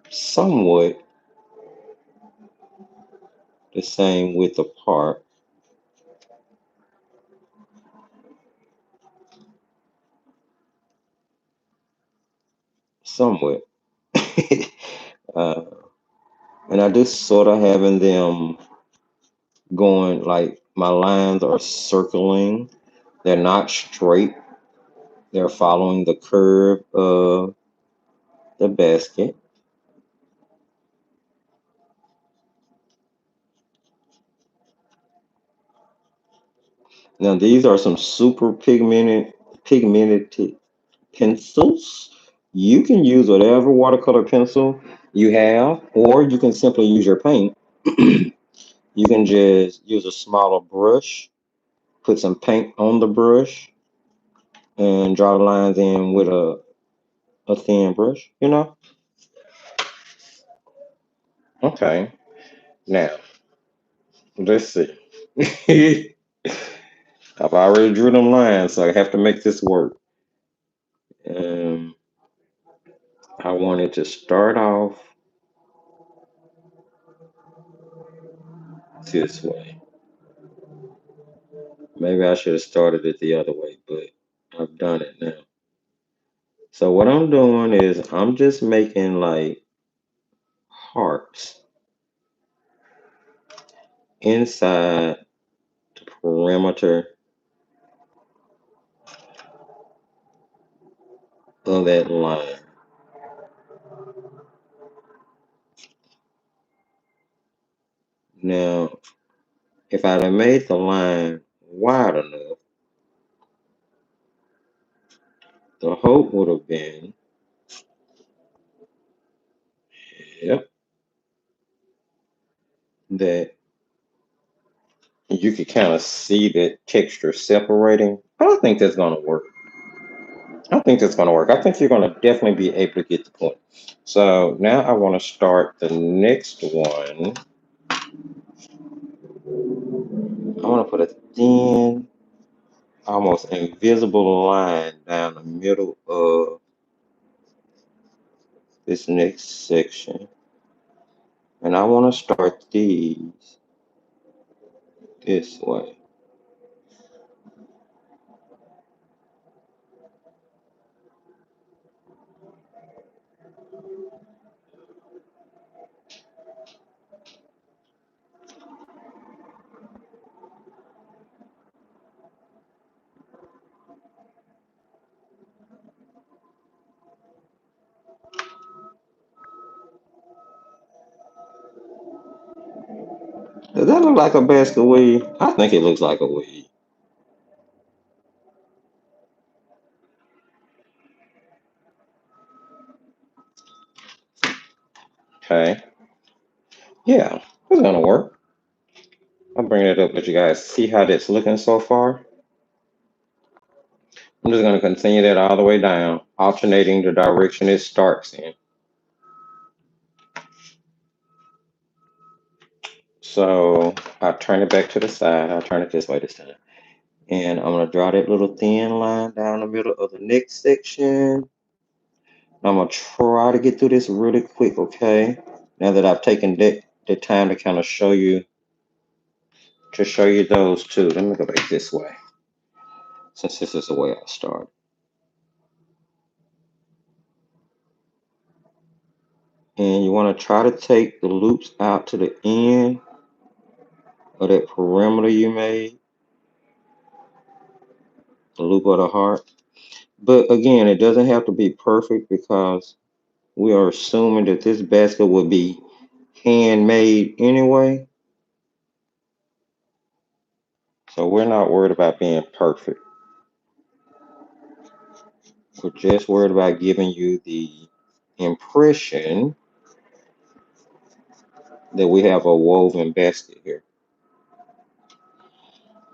somewhat the same width apart, somewhat. uh, and I just sort of having them going like my lines are circling. They're not straight. They're following the curve of the basket. Now these are some super pigmented pencils. You can use whatever watercolor pencil you have, or you can simply use your paint. You can just use a smaller brush, put some paint on the brush, and draw the lines in with a thin brush, you know? Okay, now let's see. I've already drew them lines, so I have to make this work. Um, I wanted to start off this way. Maybe I should have started it the other way, but I've done it now. So what I'm doing is I'm just making like hearts inside the perimeter of that line. Now, if I'd have made the line wide enough, the hope would have been, yep, that you could kind of see that texture separating. I think that's going to work. I think that's going to work. I think you're going to definitely be able to get the point. So now I want to start the next one. I want to put a thin, almost invisible line down the middle of this next section. And I want to start these this way. Does that look like a basket weave? I think it looks like a weave. Okay. Yeah, it's gonna work. I'll bring it up, let you guys see how that's looking so far. I'm just gonna continue that all the way down, alternating the direction it starts in. So I turn it back to the side. I'll turn it this way this time. And I'm gonna draw that little thin line down the middle of the next section. I'm gonna try to get through this really quick, okay? Now that I've taken the time to kind of show you those two. Let me go back this way, since this is the way I start. And you want to try to take the loops out to the end of that perimeter you made, the loop of the heart. But again, it doesn't have to be perfect because we are assuming that this basket will be handmade anyway. So we're not worried about being perfect. We're just worried about giving you the impression that we have a woven basket here.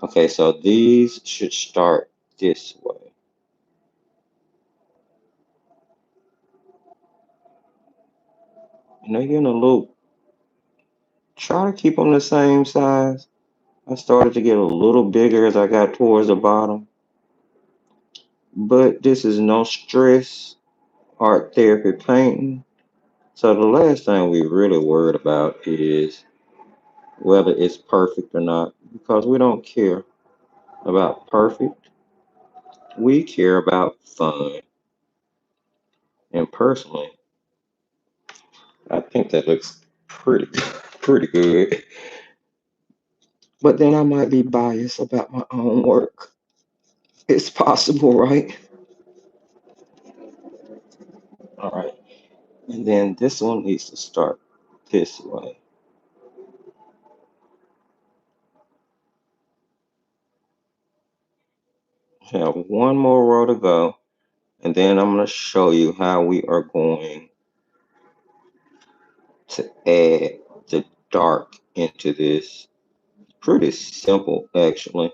Okay, so these should start this way. You know, you're in a loop. Try to keep them the same size. I started to get a little bigger as I got towards the bottom. But this is no stress art therapy painting. So the last thing we really worried about is whether it's perfect or not, because we don't care about perfect. We care about fun. And personally, I think that looks pretty good. But then I might be biased about my own work. It's possible, right? All right. And then this one needs to start this way. Have one more row to go. And then I'm going to show you how we are going to add the dark into this. Pretty simple, actually.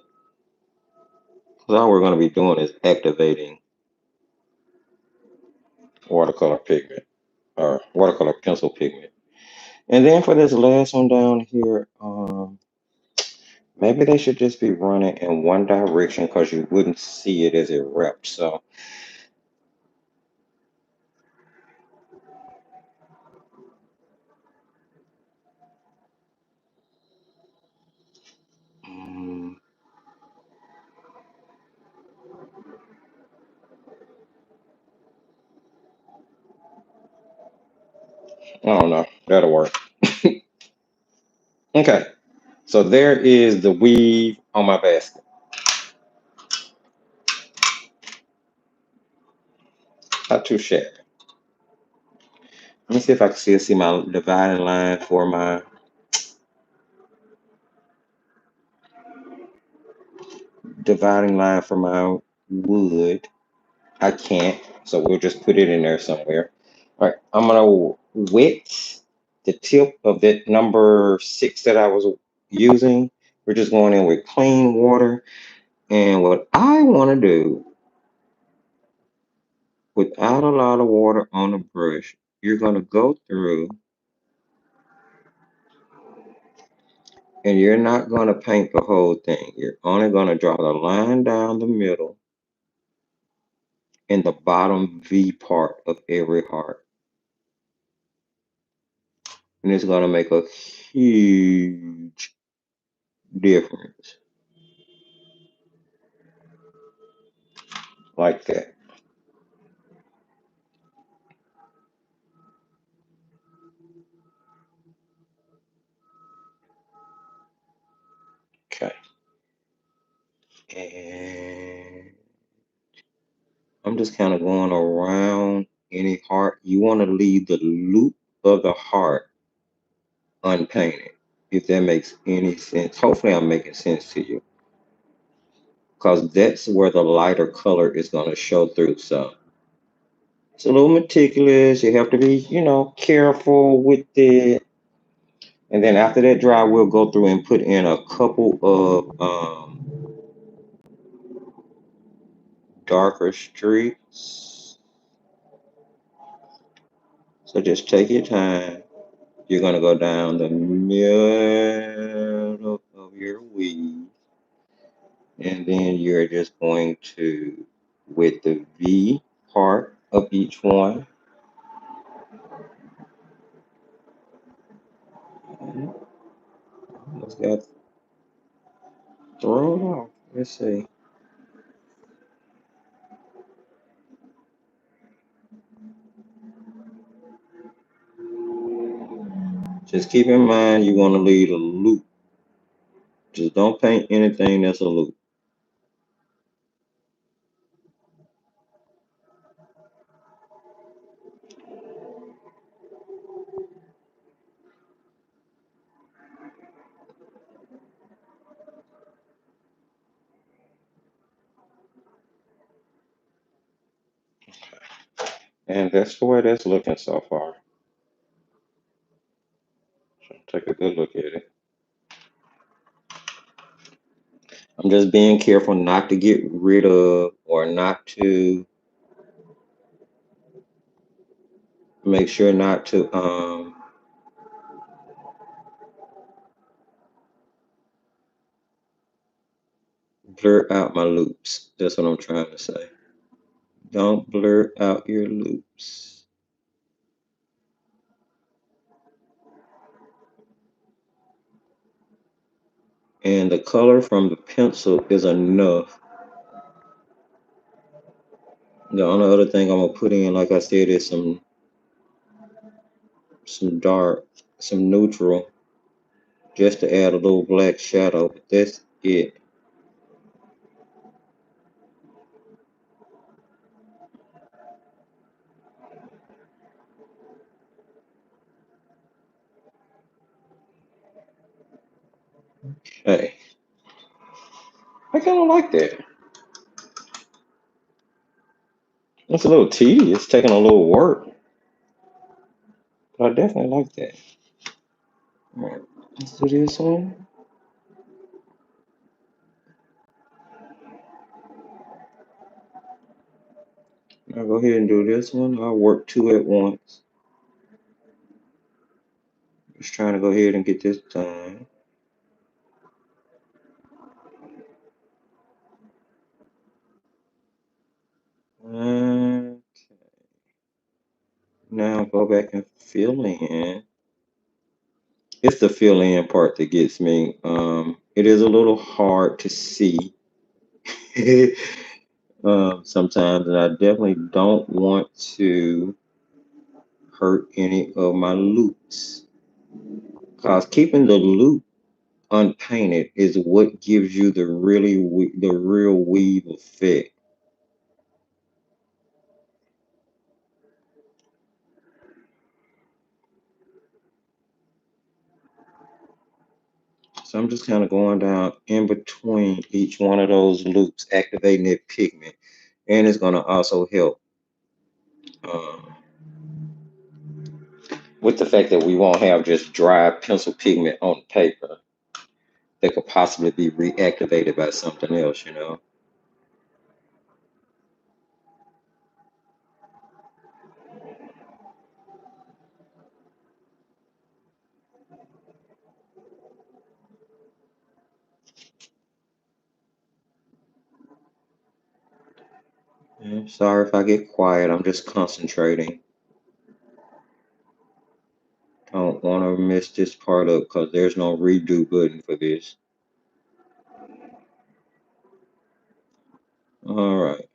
Because all we're going to be doing is activating watercolor pigment or watercolor pencil pigment. And then for this last one down here, maybe they should just be running in one direction because you wouldn't see it as it wraps. So I don't know. That'll work. Okay. So there is the weave on my basket. Not too shabby. Let me see if I can still see my dividing line for my wood. I can't, so we'll just put it in there somewhere. All right, I'm gonna wet the tip of that number 6 that I was using. We're just going in with clean water. And what I want to do, without a lot of water on the brush, you're gonna go through and you're not gonna paint the whole thing. You're only gonna draw the line down the middle in the bottom V part of every heart. And it's gonna make a huge difference like that. Okay. And I'm just kind of going around any heart. You want to leave the loop of the heart unpainted, if that makes any sense. Hopefully, I'm making sense to you because that's where the lighter color is going to show through. So it's a little meticulous. You have to be, careful with it. And then after that dry, we'll go through and put in a couple of darker streaks. So just take your time. You're going to go down the middle of your weave, and then you're just going to, with the V part of each one, let's got throw it off. Let's see. Just keep in mind you want to leave a loop. Just don't paint anything that's a loop. And that's the way that's looking so far. So take a good look at it. I'm just being careful not to get rid of or not to make sure not to blur out my loops. That's what I'm trying to say. Don't blur out your loops. And the color from the pencil is enough. The only other thing I'm gonna put in, like I said, is some dark, some neutral, just to add a little black shadow. But that's it. Hey, I kind of like that. It's a little tedious, taking a little work, but I definitely like that. All right, let's do this one. I'll go ahead and do this one. I'll work two at once. Just trying to go ahead and get this done. And now go back and fill in. It's the fill in part that gets me. It is a little hard to see sometimes, and I definitely don't want to hurt any of my loops. Because keeping the loop unpainted is what gives you the real weave effect. So I'm just kind of going down in between each one of those loops, activating that pigment, and it's going to also help um, with the fact that we won't have just dry pencil pigment on the paper that could possibly be reactivated by something else, you know. Yeah, sorry if I get quiet, I'm just concentrating. I don't want to mess this part up because there's no redo button for this. All right,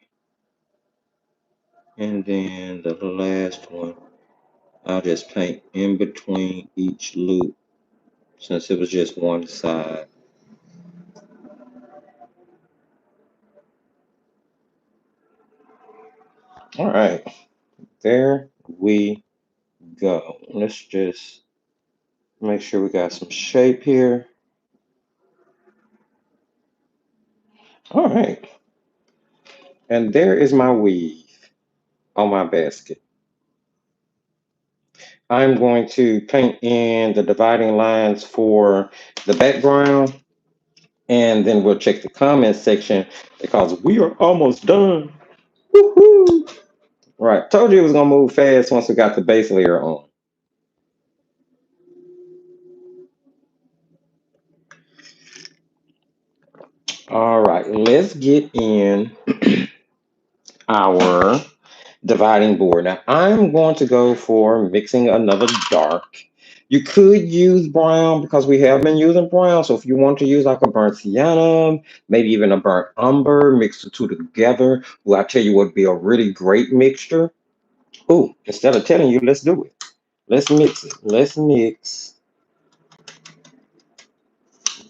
and then the last one, I'll just paint in between each loop since it was just one side. All right, there we go. Let's just make sure we got some shape here. All right, and there is my weave on my basket. I'm going to paint in the dividing lines for the background, and then we'll check the comment section because we are almost done. Woohoo! Right, told you it was gonna move fast once we got the base layer on. All right, let's get in our dividing board. Now I'm going to go for mixing another dark. You could use brown because we have been using brown. So if you want to use like a burnt sienna, maybe even a burnt umber, mix the two together. Well, I tell you what would be a really great mixture. Oh, instead of telling you, let's do it. Let's mix it. Let's mix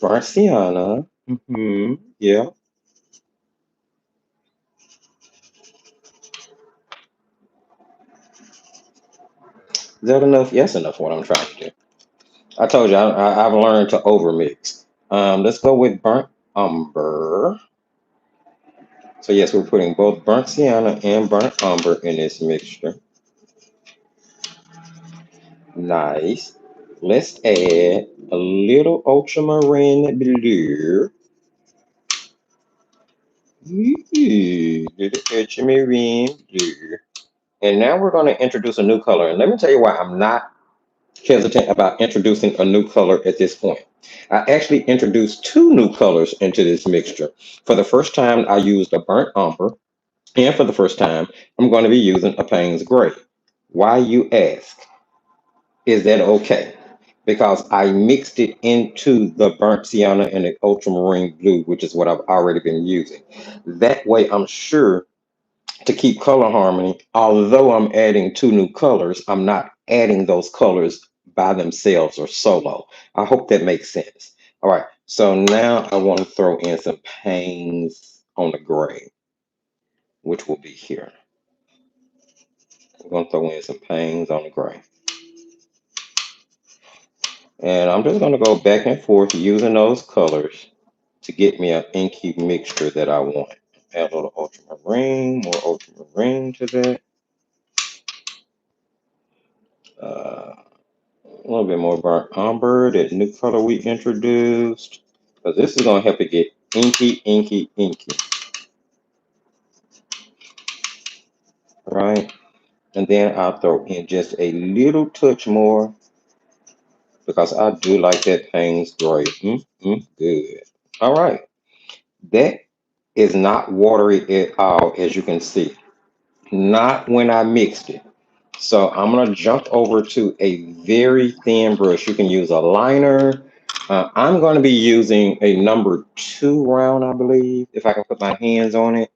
burnt sienna. Yeah. Is that enough? Yes, enough what I'm trying to do. I told you I've learned to overmix. Let's go with burnt umber. So yes, we're putting both burnt sienna and burnt umber in this mixture. Nice. Let's add a little ultramarine blue. Little ultramarine blue. And now we're going to introduce a new color. And let me tell you why I'm not hesitant about introducing a new color at this point. I actually introduced two new colors into this mixture. For the first time, I used a burnt umber, and for the first time, I'm going to be using a Payne's Gray. Why, you ask? Is that okay? Because I mixed it into the burnt sienna and the ultramarine blue, which is what I've already been using. That way, I'm sure to keep color harmony, although I'm adding two new colors, I'm not adding those colors by themselves or solo. I hope that makes sense. All right, so now I want to throw in some pains on the gray, which will be here. I'm going to throw in some pains on the gray. And I'm just going to go back and forth using those colors to get me an inky mixture that I want. Add a little ultramarine, more ultramarine to that. A little bit more burnt umber, that new color we introduced. Because this is going to help it get inky, inky, inky. Right? And then I'll throw in just a little touch more because I do like that Payne's Gray. Good. All right. That is not watery at all, as you can see. Not when I mixed it. So I'm going to jump over to a very thin brush. You can use a liner. I'm going to be using a number 2 round, I believe, if I can put my hands on it.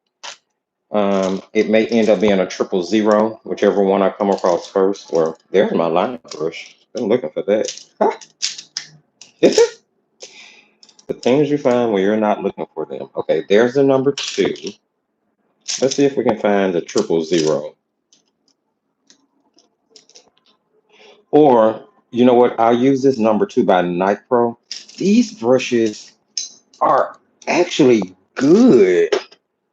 It may end up being a 000, whichever one I come across first. Well, there's my line brush. Been looking for that. Ha! The things you find when you're not looking for them. Okay, there's the number two. Let's see if we can find the 000. Or, you know what? I'll use this number two by Night Pro. These brushes are actually good.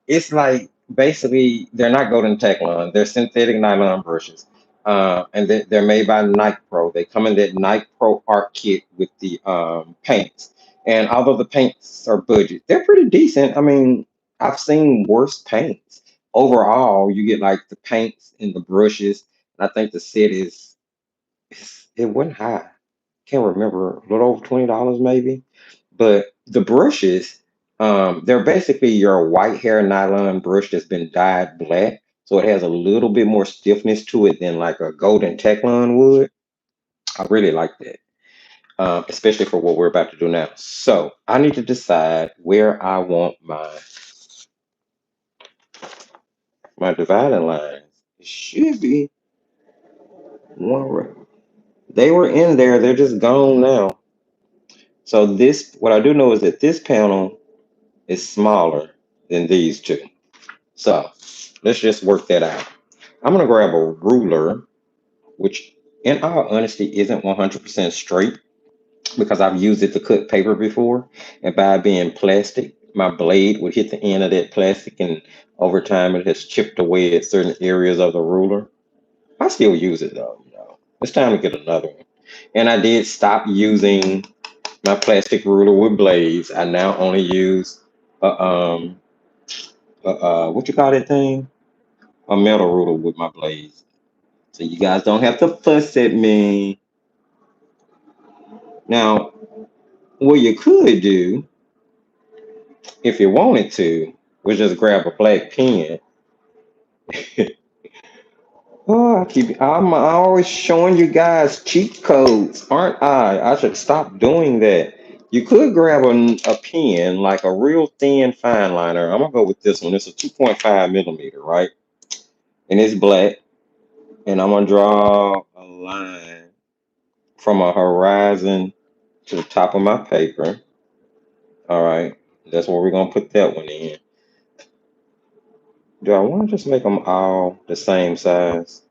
It's like basically they're not golden Teclon, they're synthetic nylon brushes. And they're made by Nike Pro. They come in that Nike Pro art kit with the paints. And although the paints are budget, they're pretty decent. I mean, I've seen worse paints. Overall, you get like the paints and the brushes. And I think the set it wasn't high. Can't remember, a little over $20 maybe. But the brushes, they're basically your white hair nylon brush that's been dyed black. So it has a little bit more stiffness to it than like a golden Teclon would. I really like that, especially for what we're about to do now. So I need to decide where I want my dividing lines. It should be one right. They were in there, they're just gone now. So this, what I do know is that this panel is smaller than these two. So let's just work that out. I'm gonna grab a ruler, which in all honesty isn't 100% straight because I've used it to cut paper before. And by it being plastic, my blade would hit the end of that plastic, and over time it has chipped away at certain areas of the ruler. I still use it though, you know. It's time to get another one. And I did stop using my plastic ruler with blades. I now only use a what you call that thing? A metal ruler with my blades. So you guys don't have to fuss at me. Now, what you could do, if you wanted to, was just grab a black pen. Oh, I'm always showing you guys cheat codes, aren't I? I should stop doing that. You could grab a pen, like a real thin fine liner. I'm gonna go with this one. It's a 2.5 millimeter, right? And it's black. And I'm gonna draw a line from a horizon to the top of my paper. All right, that's where we're gonna put that one in. Do I want to just make them all the same size?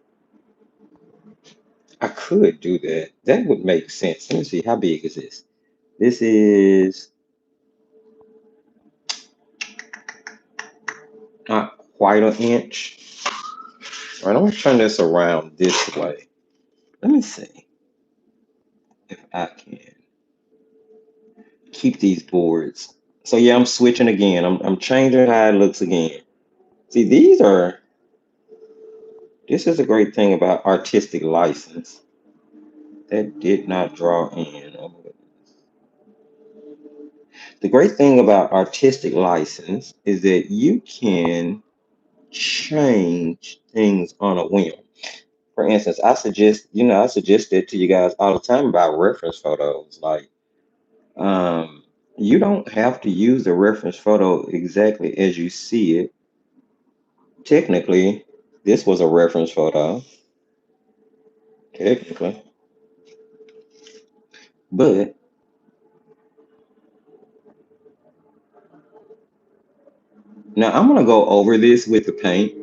I could do that. That would make sense. Let me see. How big is this? This is not quite an inch. All right, I'm gonna turn this around this way. Let me see if I can keep these boards. So yeah, I'm switching again. I'm changing how it looks again. See, this is a great thing about artistic license. That did not draw in. Oh my goodness. The great thing about artistic license is that you can change things on a whim. For instance, I suggest that to you guys all the time about reference photos. Like, you don't have to use the reference photo exactly as you see it. Technically, this was a reference photo, technically, but now I'm gonna go over this with the paint.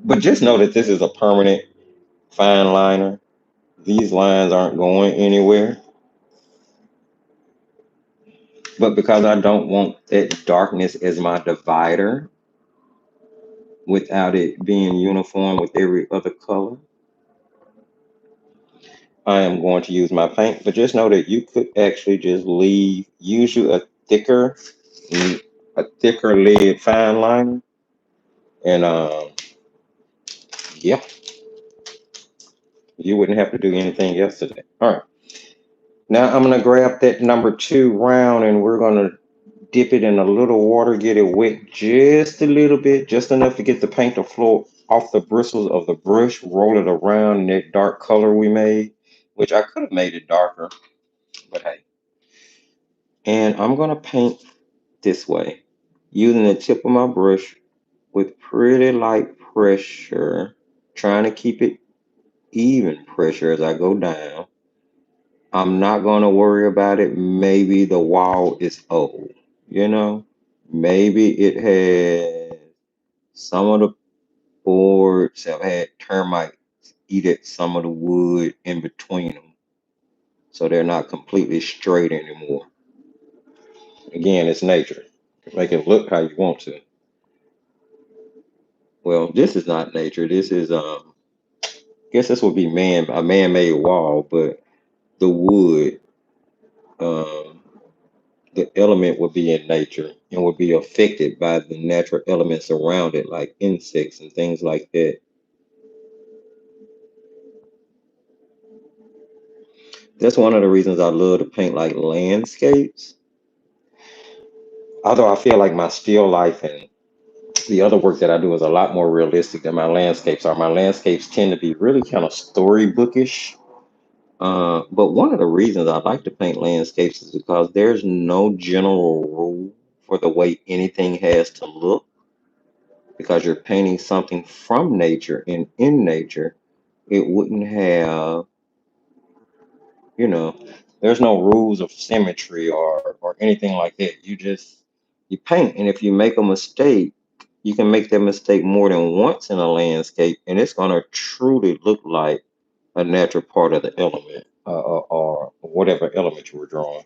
But just know that this is a permanent fine liner. These lines aren't going anywhere. But because I don't want that darkness as my divider without it being uniform with every other color, I am going to use my paint. But just know that you could actually just use you a thicker lead fine liner. And yeah, you wouldn't have to do anything else today. All right. Now I'm gonna grab that number two round and we're gonna dip it in a little water, get it wet just a little bit, just enough to get the paint to flow off the bristles of the brush, roll it around in that dark color we made, which I could have made it darker, but hey. And I'm gonna paint this way using the tip of my brush with pretty light pressure, trying to keep it even pressure as I go down. I'm not going to worry about it. Maybe the wall is old, you know? Maybe it has some of the boards have had termites eat at some of the wood in between them, so they're not completely straight anymore. Again, it's nature. Make it look how you want to. Well, this is not nature. This is guess this would be a man-made wall, but the wood, um, the element would be in nature and would be affected by the natural elements around it, like insects and things like that. That's one of the reasons I love to paint like landscapes. Although I feel like my still life and the other work that I do is a lot more realistic than my landscapes are. My landscapes tend to be really kind of storybookish. But one of the reasons I like to paint landscapes is because there's no general rule for the way anything has to look, because you're painting something from nature, and in nature, it wouldn't have, you know, there's no rules of symmetry or anything like that. You paint, and if you make a mistake, you can make that mistake more than once in a landscape, and it's gonna truly look like a natural part of the element, or whatever element you were drawing,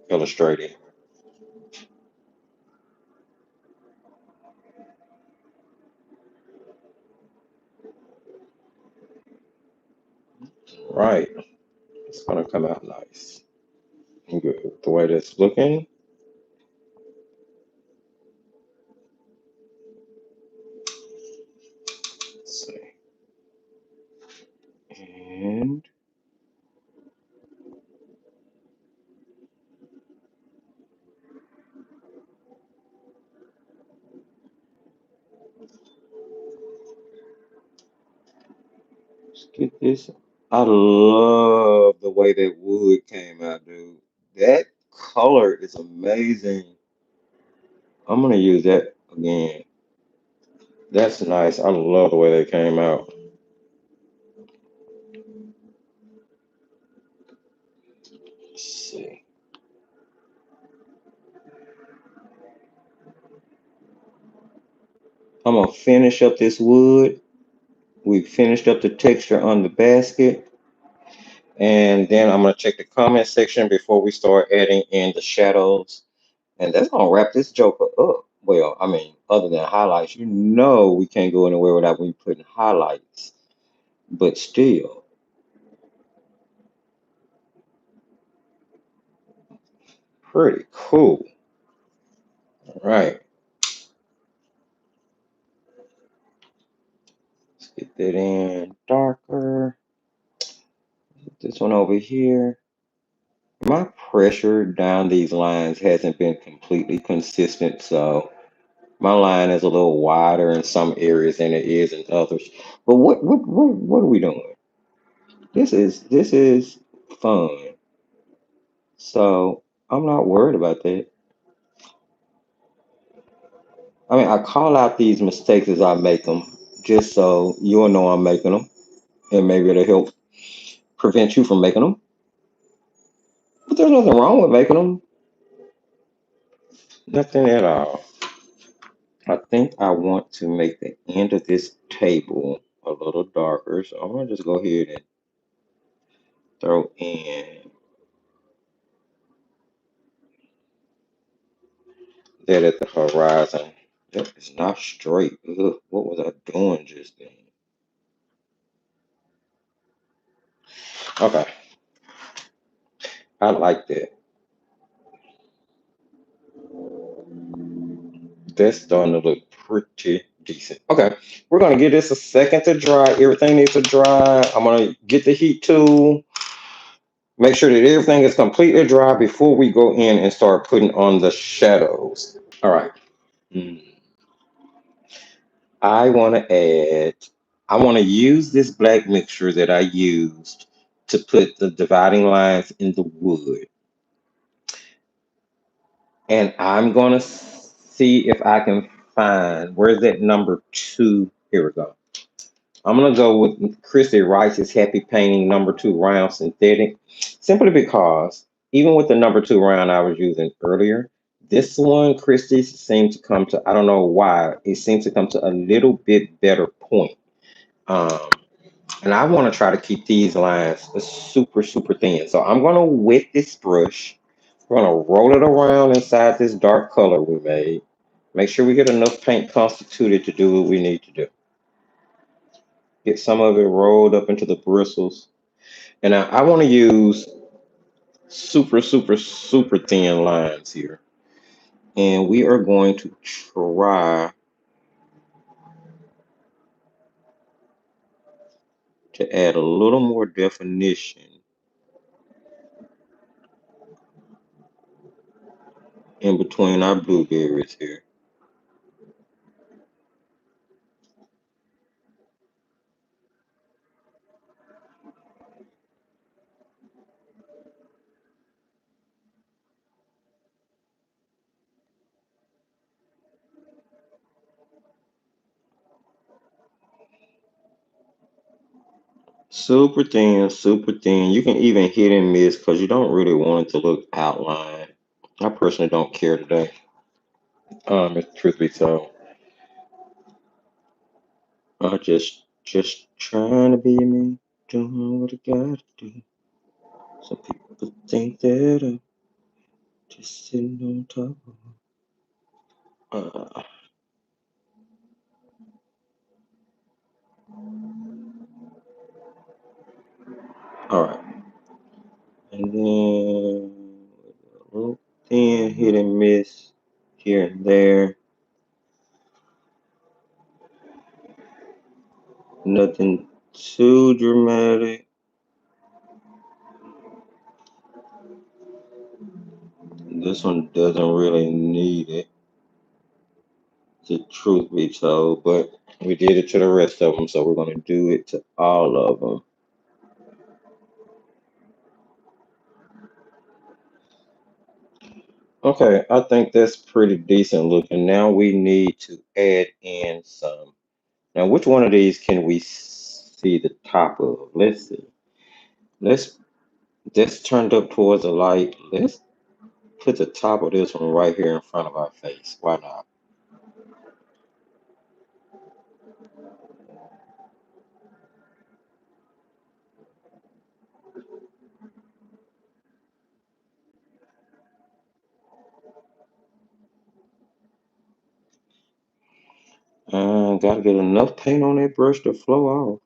illustrating. Right. It's gonna come out nice and good. The way that's looking. Let's see. And let's get this. I love the way that wood came out, dude. That color is amazing. I'm gonna use that again. That's nice. I love the way they came out. Let's see. I'm gonna finish up this wood. We finished up the texture on the basket. And then I'm gonna check the comment section before we start adding in the shadows. And that's gonna wrap this joker up. Well, I mean, other than highlights, we can't go anywhere without we putting highlights. But still, pretty cool. All right, let's get that in darker. Put this one over here. My pressure down these lines hasn't been completely consistent, so my line is a little wider in some areas than it is in others. But what are we doing? This is fun. So I'm not worried about that. I mean, I call out these mistakes as I make them, just so you'll know I'm making them, and maybe it'll help prevent you from making them. But there's nothing wrong with making them. Nothing at all. I think I want to make the end of this table a little darker, so I'm gonna just go ahead and throw in that at the horizon. That is not straight. Ugh, what was I doing just then? Okay, I like that. That's starting to look pretty decent. Okay, we're gonna give this a second to dry. Everything needs to dry. I'm gonna get the heat tool, make sure that everything is completely dry before we go in and start putting on the shadows. All right. Mm. I want to add, I want to use this black mixture that I used to put the dividing lines in the wood. And I'm going to see if I can find, where's that number two? Here we go. I'm gonna go with Christy Rice's Happy Painting number two round synthetic, simply because even with the number two round I was using earlier, this one Christy seemed to come to, I don't know why, it seems to come to a little bit better point. Um, and I want to try to keep these lines super, super thin. So I'm gonna wet this brush. We're gonna roll it around inside this dark color we made. Make sure we get enough paint constituted to do what we need to do. Get some of it rolled up into the bristles. And I want to use super, super, super thin lines here. And we are going to try to add a little more definition in between our blueberries here. Super thin, super thin. You can even hit and miss because you don't really want it to look outlined. I personally don't care today. If truth be told, I just trying to be me, doing what I gotta do. Some people think that I'm just sitting on top of 'em. Uh, all right, and then a little thin hit and miss here and there. Nothing too dramatic. This one doesn't really need it, the truth be told, but we did it to the rest of them, so we're going to do it to all of them. Okay, I think that's pretty decent looking. Now we need to add in some. Now, which one of these can we see the top of? Let's see. Let's This turned up towards the light. Let's put the top of this one right here in front of our face. Why not? Gotta get enough paint on that brush to flow off.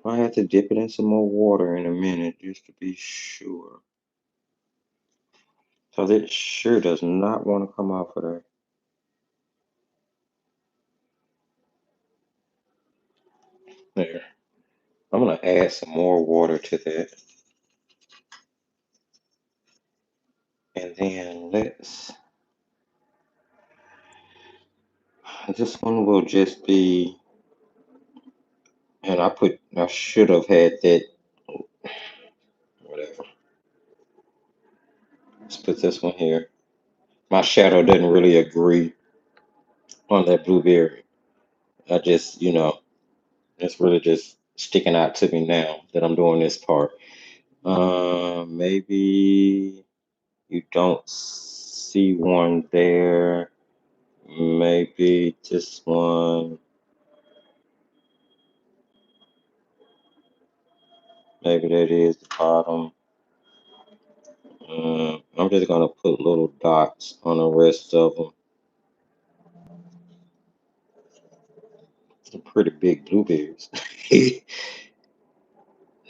I have to dip it in some more water in a minute just to be sure. Because it sure does not want to come off of there. There. I'm going to add some more water to that. And then this one will just be, and I should have had that, whatever. Let's put this one here. My shadow doesn't really agree on that blueberry. I just, it's really just sticking out to me now that I'm doing this part. Maybe you don't see one there. Maybe this one. Maybe that is the bottom. I'm just gonna put little dots on the rest of them. Some pretty big blueberries. They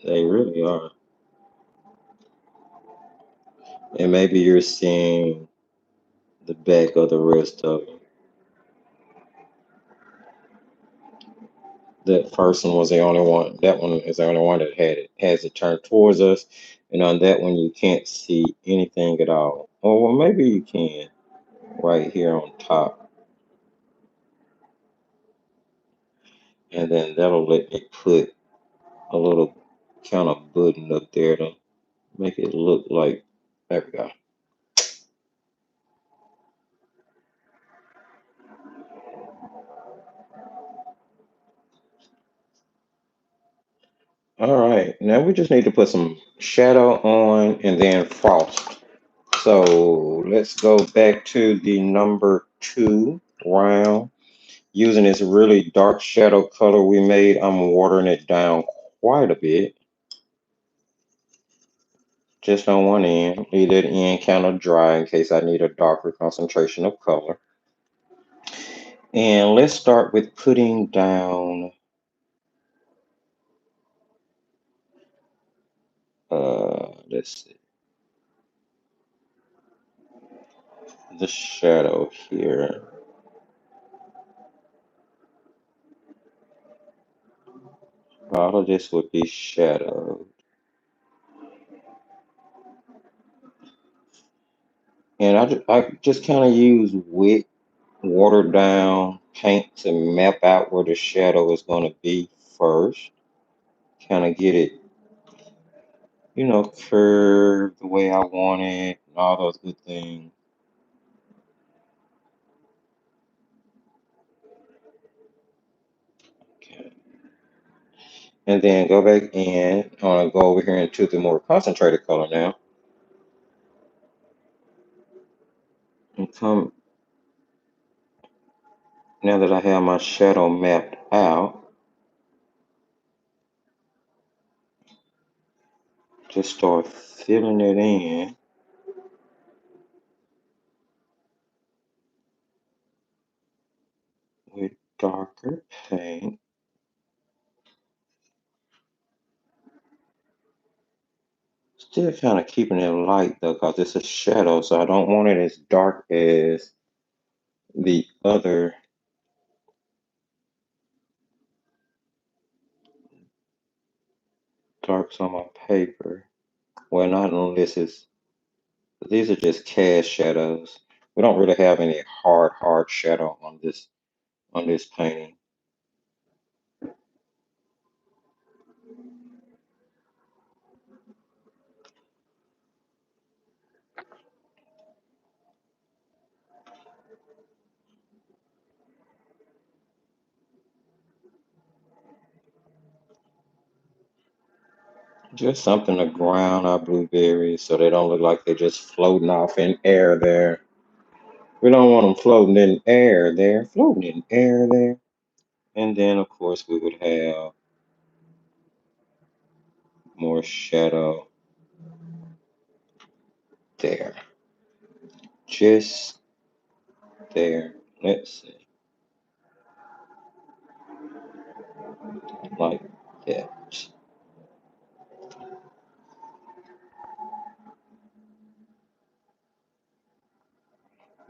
really are. And maybe you're seeing the back of the rest of them. That first one was the only one. That one is the only one that has it turned towards us. And on that one, you can't see anything at all. Oh, well, maybe you can right here on top. And then that'll let me put a little kind of button up there to make it look like, there we go. All right, now we just need to put some shadow on and then frost. So let's go back to the number 2 round. Using this really dark shadow color we made, I'm watering it down quite a bit. Just on one end. Leave that end kind of dry in case I need a darker concentration of color. And let's start with putting down let's see, the shadow here. All of this would be shadow. And I just kind of use wet, watered down paint to map out where the shadow is going to be first. Kind of get it, curved the way I want it, and all those good things. Okay. And then go back in. I want to go over here into the more concentrated color now. And come, now that I have my shadow mapped out, just start filling it in with darker paint. Still kind of keeping it light though, because it's a shadow, so I don't want it as dark as the other darks on my paper. Well, not unless it's, these are just cast shadows. We don't really have any hard shadow on this painting. Just something to ground our blueberries so they don't look like they're just floating off in air there. We don't want them floating in air there, floating in air there. And then, of course, we would have more shadow there. Just there. Let's see. Like that.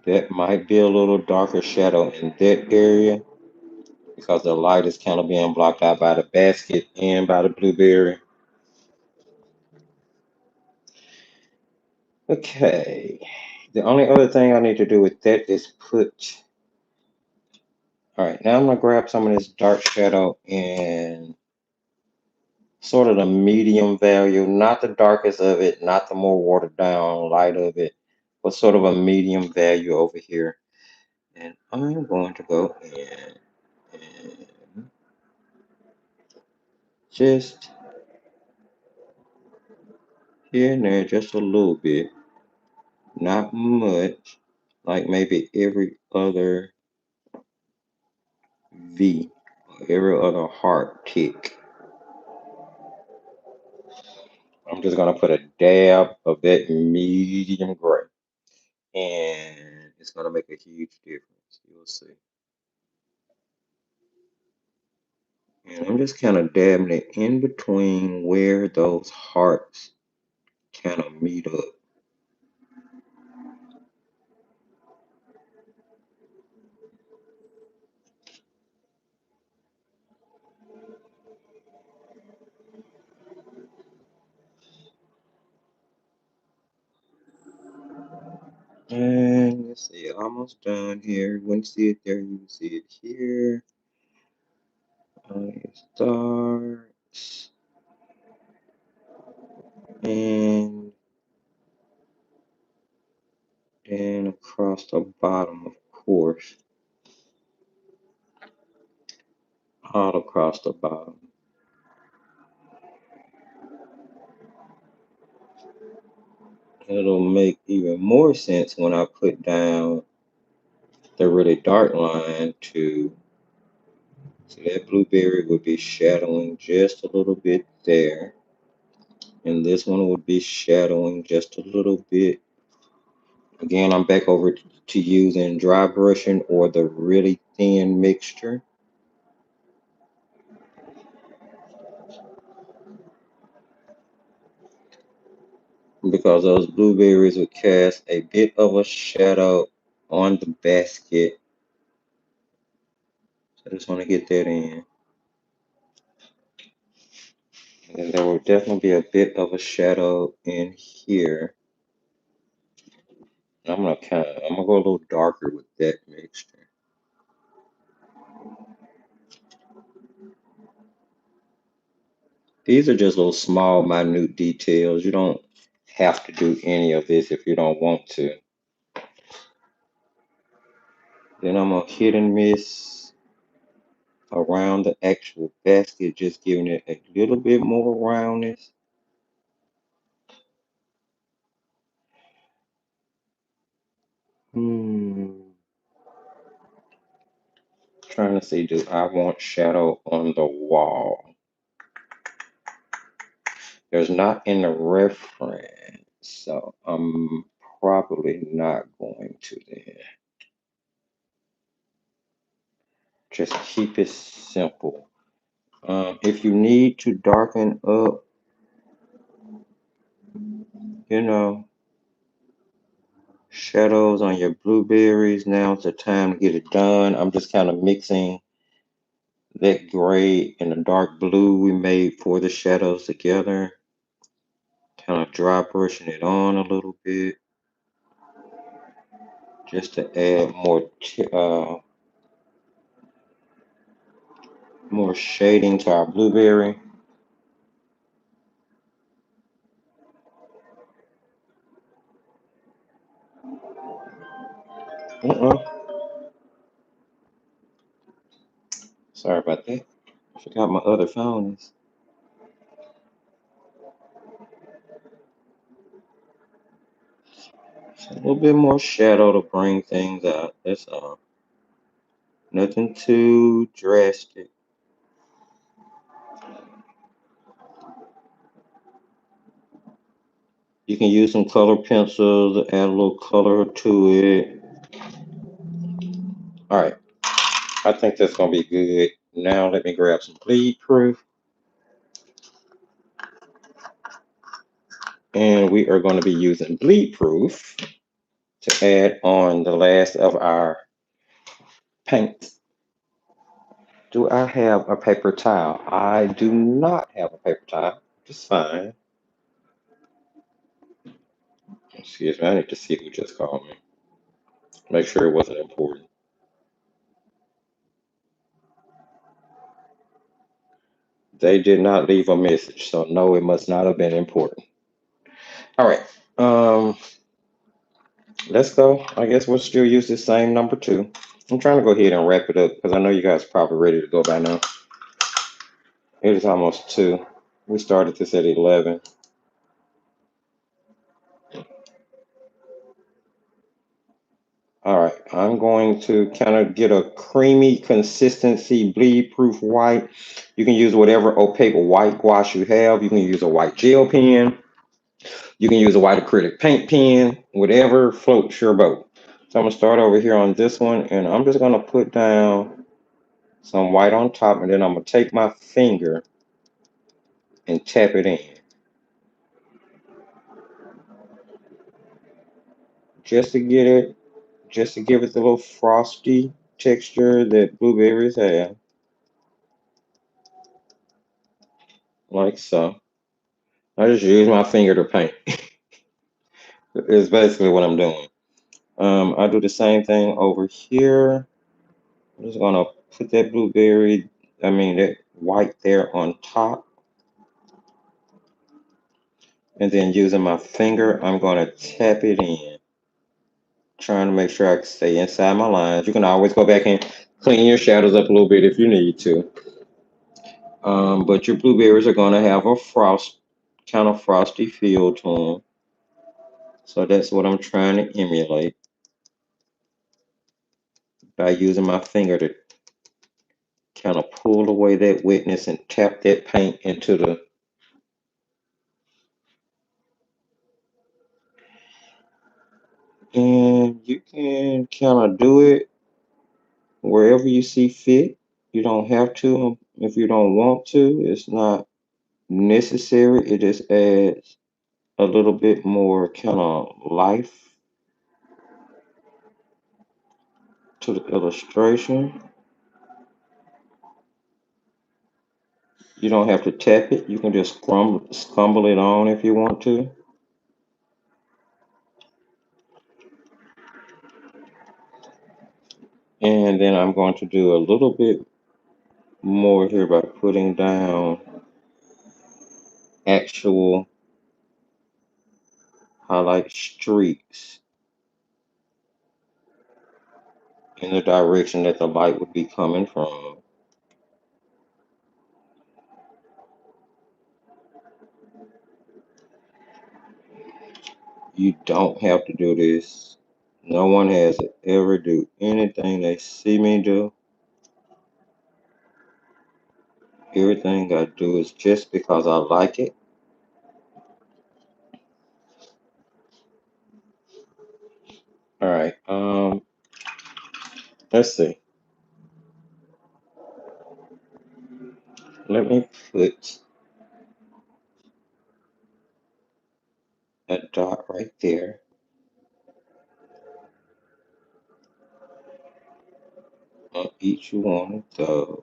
That might be a little darker shadow in that area because the light is kind of being blocked out by the basket and by the blueberry. Okay. The only other thing I need to do with that is put. All right, now I'm gonna grab some of this dark shadow and sort of the medium value, not the darkest of it, not the more watered down light of it, but sort of a medium value over here. And I'm going to go in and just here and there, just a little bit, not much, like maybe every other V, or every other heart tick. I'm just gonna put a dab of that medium gray, and it's gonna make a huge difference. You'll see. And I'm just kind of dabbing it in between where those hearts kind of meet up. And let's see, almost done here. When you see it there, you can see it here. It starts and then across the bottom, of course, all across the bottom. It'll make even more sense when I put down the really dark line to, so that blueberry would be shadowing just a little bit there. And this one would be shadowing just a little bit. Again, I'm back over to using dry brushing or the really thin mixture, because those blueberries would cast a bit of a shadow on the basket. So I just want to get that in. And there will definitely be a bit of a shadow in here. I'm gonna go a little darker with that mixture. These are just little small, minute details. You don't have to do any of this if you don't want to. Then I'm gonna hit and miss around the actual basket, just giving it a little bit more roundness. Trying to see, do I want shadow on the wall? There's not in the reference, so I'm probably not going to then. Just keep it simple. If you need to darken up, you know, shadows on your blueberries, now's the time to get it done. I'm just kind of mixing that gray and the dark blue we made for the shadows together. Kind of dry brushing it on a little bit just to add more shading to our blueberry. Uh-uh. Sorry about that. I forgot my other phone is. A little bit more shadow to bring things out. That's all. Nothing too drastic. You can use some color pencils, add a little color to it. All right. I think that's going to be good. Now let me grab some bleed proof. And we are going to be using bleed proof to add on the last of our paints. Do I have a paper towel? I do not have a paper towel. Just fine. Excuse me, I need to see who just called me. Make sure it wasn't important. They did not leave a message, so no, it must not have been important. All right. Um, let's go. I guess we'll still use the same number two. I'm trying to go ahead and wrap it up because I know you guys are probably ready to go by now. It is almost 2. We started this at 11. All right, I'm going to kind of get a creamy consistency, bleed proof white. You can use whatever opaque white gouache you have. You can use a white gel pen. You can use a white acrylic paint pen, whatever floats your boat. So I'm gonna start over here on this one, and I'm just gonna put down some white on top, and then I'm gonna take my finger and tap it in, just to get it, just to give it the little frosty texture that blueberries have, like so. I just use my finger to paint. It's basically what I'm doing. I do the same thing over here. I'm just gonna put that that white there on top. And then using my finger, I'm gonna tap it in, trying to make sure I stay inside my lines. You can always go back and clean your shadows up a little bit if you need to. But your blueberries are gonna have a kind of frosty feel to them. So that's what I'm trying to emulate by using my finger to kind of pull away that wetness and tap that paint into the, and you can kind of do it wherever you see fit. You don't have to if you don't want to. It's not necessary. It just adds a little bit more kind of life to the illustration. You don't have to tap it. You can just scumble it on if you want to. And then I'm going to do a little bit more here by putting down actual highlight streaks in the direction that the light would be coming from. You don't have to do this. No one has to ever do anything they see me do. Everything I do is just because I like it. All right. Let's see. Let me put a dot right there on each one of those.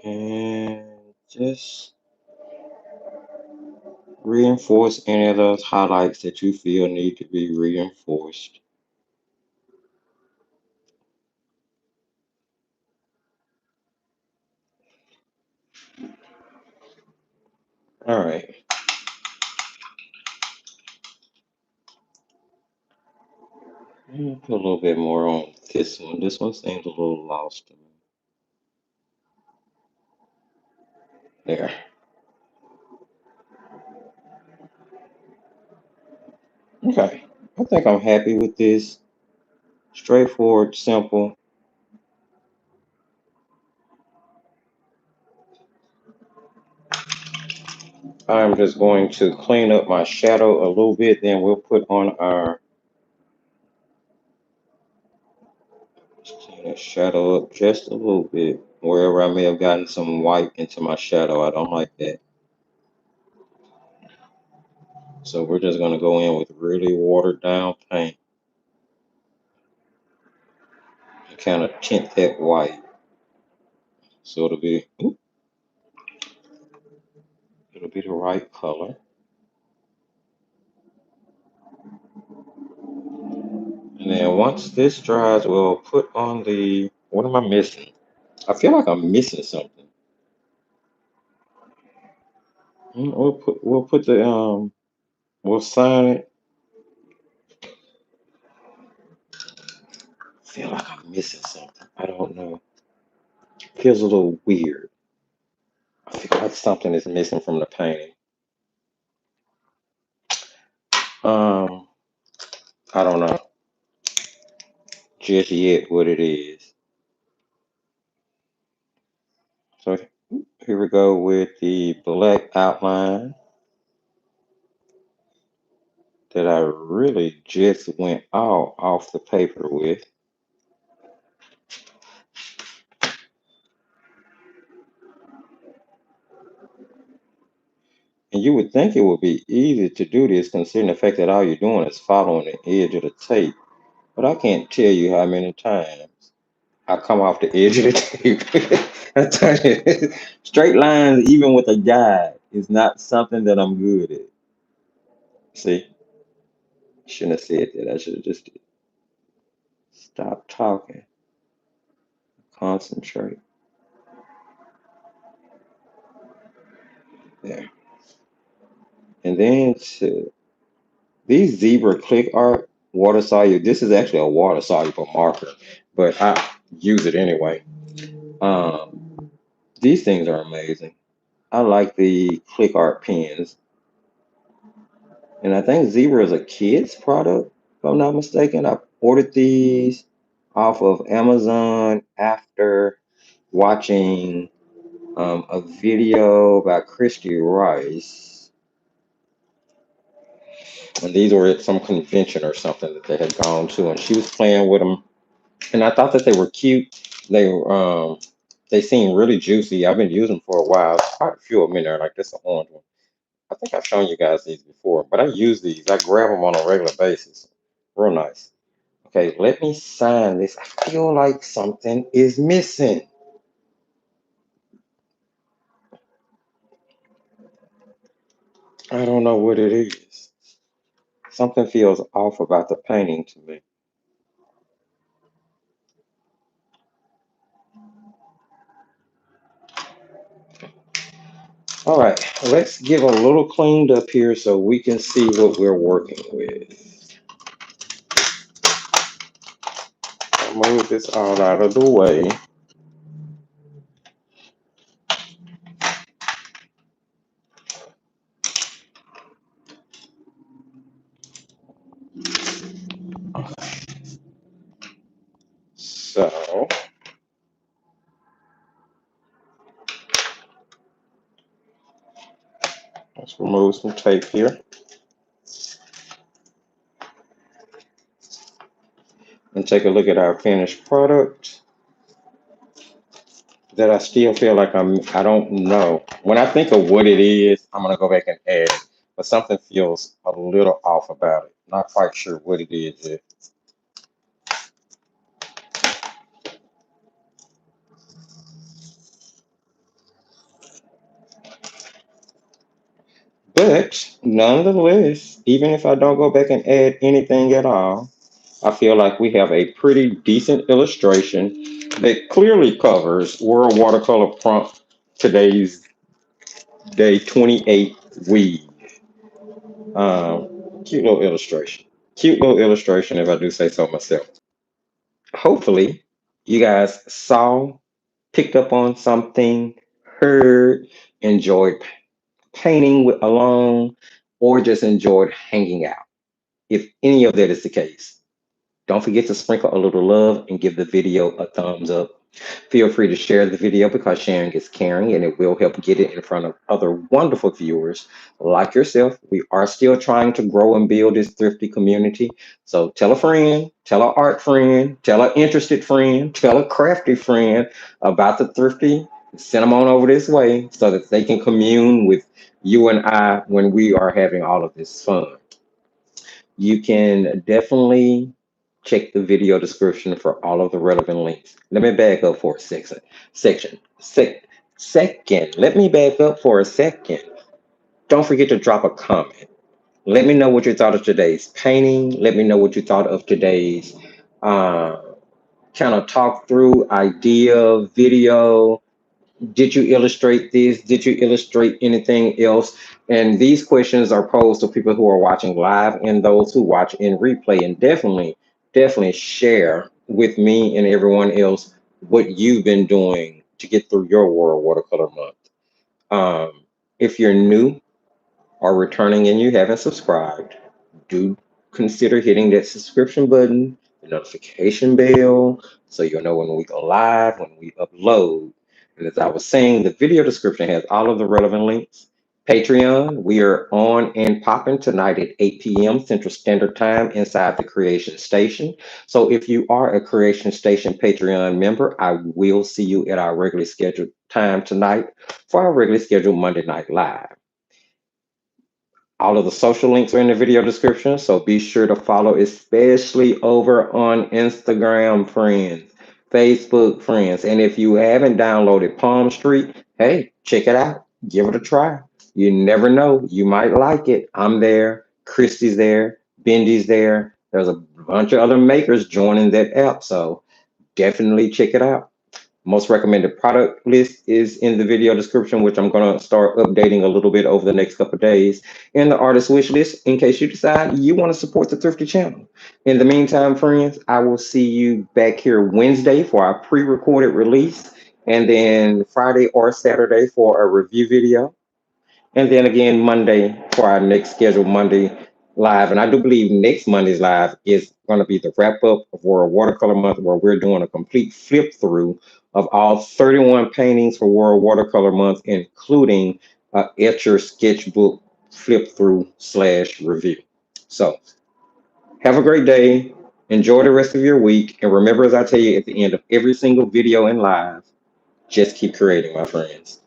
And just reinforce any of those highlights that you feel need to be reinforced. All right. Let me put a little bit more on this one. This one seems a little lost to me. There. Okay. I think I'm happy with this. Straightforward, simple. I'm just going to clean up my shadow a little bit, then we'll put on our, clean that shadow up just a little bit. Wherever I may have gotten some white into my shadow, I don't like that. So we're just going to go in with really watered down paint and kind of tint that white. So it'll be the right color. And then once this dries, we'll put on the, what am I missing? I feel like I'm missing something. We'll put the we'll sign it. I feel like I'm missing something. I don't know. Feels a little weird. I feel like something is missing from the painting. Um, I don't know just yet what it is. So here we go with the black outline that I really just went all off the paper with. And you would think it would be easy to do this considering the fact that all you're doing is following the edge of the tape. But I can't tell you how many times I come off the edge of the tape. I tell you, straight lines, even with a guide, is not something that I'm good at. See, shouldn't have said that. I should have just stopped talking, concentrate. There. And then these zebra click art water soluble. This is actually a water soluble marker, but I use it anyway. These things are amazing. I like the click art pens, and I think zebra is a kid's product, if I'm not mistaken. I ordered these off of Amazon after watching a video by Christy Rice, and these were at some convention or something that they had gone to, and she was playing with them, and I thought that they were cute. They seem really juicy. I've been using them for a while. Quite a few of them in there, like this orange one. I think I've shown you guys these before, but I use these. I grab them on a regular basis. Real nice. Okay, let me sign this. I feel like something is missing. I don't know what it is. Something feels off about the painting to me. All right, let's give a little cleaned up here so we can see what we're working with. I'll move this all out of the way. So let's remove some tape here and take a look at our finished product that I still feel like I don't know. When I think of what it is, I'm gonna go back and add it. But something feels a little off about it. Not quite sure what it is yet. But nonetheless, even if I don't go back and add anything at all, I feel like we have a pretty decent illustration that clearly covers World Watercolor Prompt today's day 28 week. Cute little illustration. Cute little illustration, if I do say so myself. Hopefully, you guys saw, picked up on something, heard, enjoyed painting with alone, or just enjoyed hanging out. If any of that is the case, don't forget to sprinkle a little love and give the video a thumbs up. Feel free to share the video because sharing is caring and it will help get it in front of other wonderful viewers like yourself. We are still trying to grow and build this thrifty community. So tell a friend, tell an art friend, tell an interested friend, tell a crafty friend about the thrifty. Send them on over this way so that they can commune with you and I when we are having all of this fun. You can definitely check the video description for all of the relevant links. Let me back up for a section. Second. Let me back up for a second. Don't forget to drop a comment. Let me know what you thought of today's painting. Let me know what you thought of today's uh, kind of talk through idea, video. Did you illustrate this? Did you illustrate anything else? And these questions are posed to people who are watching live and those who watch in replay. And definitely share with me and everyone else what you've been doing to get through your World Watercolor Month. If you're new or returning and you haven't subscribed, do consider hitting that subscription button, the notification bell, so you'll know when we go live, when we upload. And as I was saying, the video description has all of the relevant links. Patreon, we are on and popping tonight at 8 p.m. Central Standard Time inside the Creation Station. So if you are a Creation Station Patreon member, I will see you at our regularly scheduled time tonight for our regularly scheduled Monday Night Live. All of the social links are in the video description, so be sure to follow, especially over on Instagram, friends, Facebook, friends. And if you haven't downloaded Palm Street, hey, check it out. Give it a try. You never know. You might like it. I'm there. Christy's there. Bendy's there. There's a bunch of other makers joining that app, so definitely check it out. Most recommended product list is in the video description, which I'm going to start updating a little bit over the next couple of days. And the artist wish list in case you decide you want to support the Thrifty channel. In the meantime, friends, I will see you back here Wednesday for our pre-recorded release, and then Friday or Saturday for a review video. And then again, Monday for our next scheduled Monday live. And I do believe next Monday's live is going to be the wrap up of World Watercolor Month, where we're doing a complete flip through of all 31 paintings for World Watercolor Month, including a Etcher sketchbook flip through slash review. So have a great day. Enjoy the rest of your week. And remember, as I tell you at the end of every single video and live, just keep creating, my friends.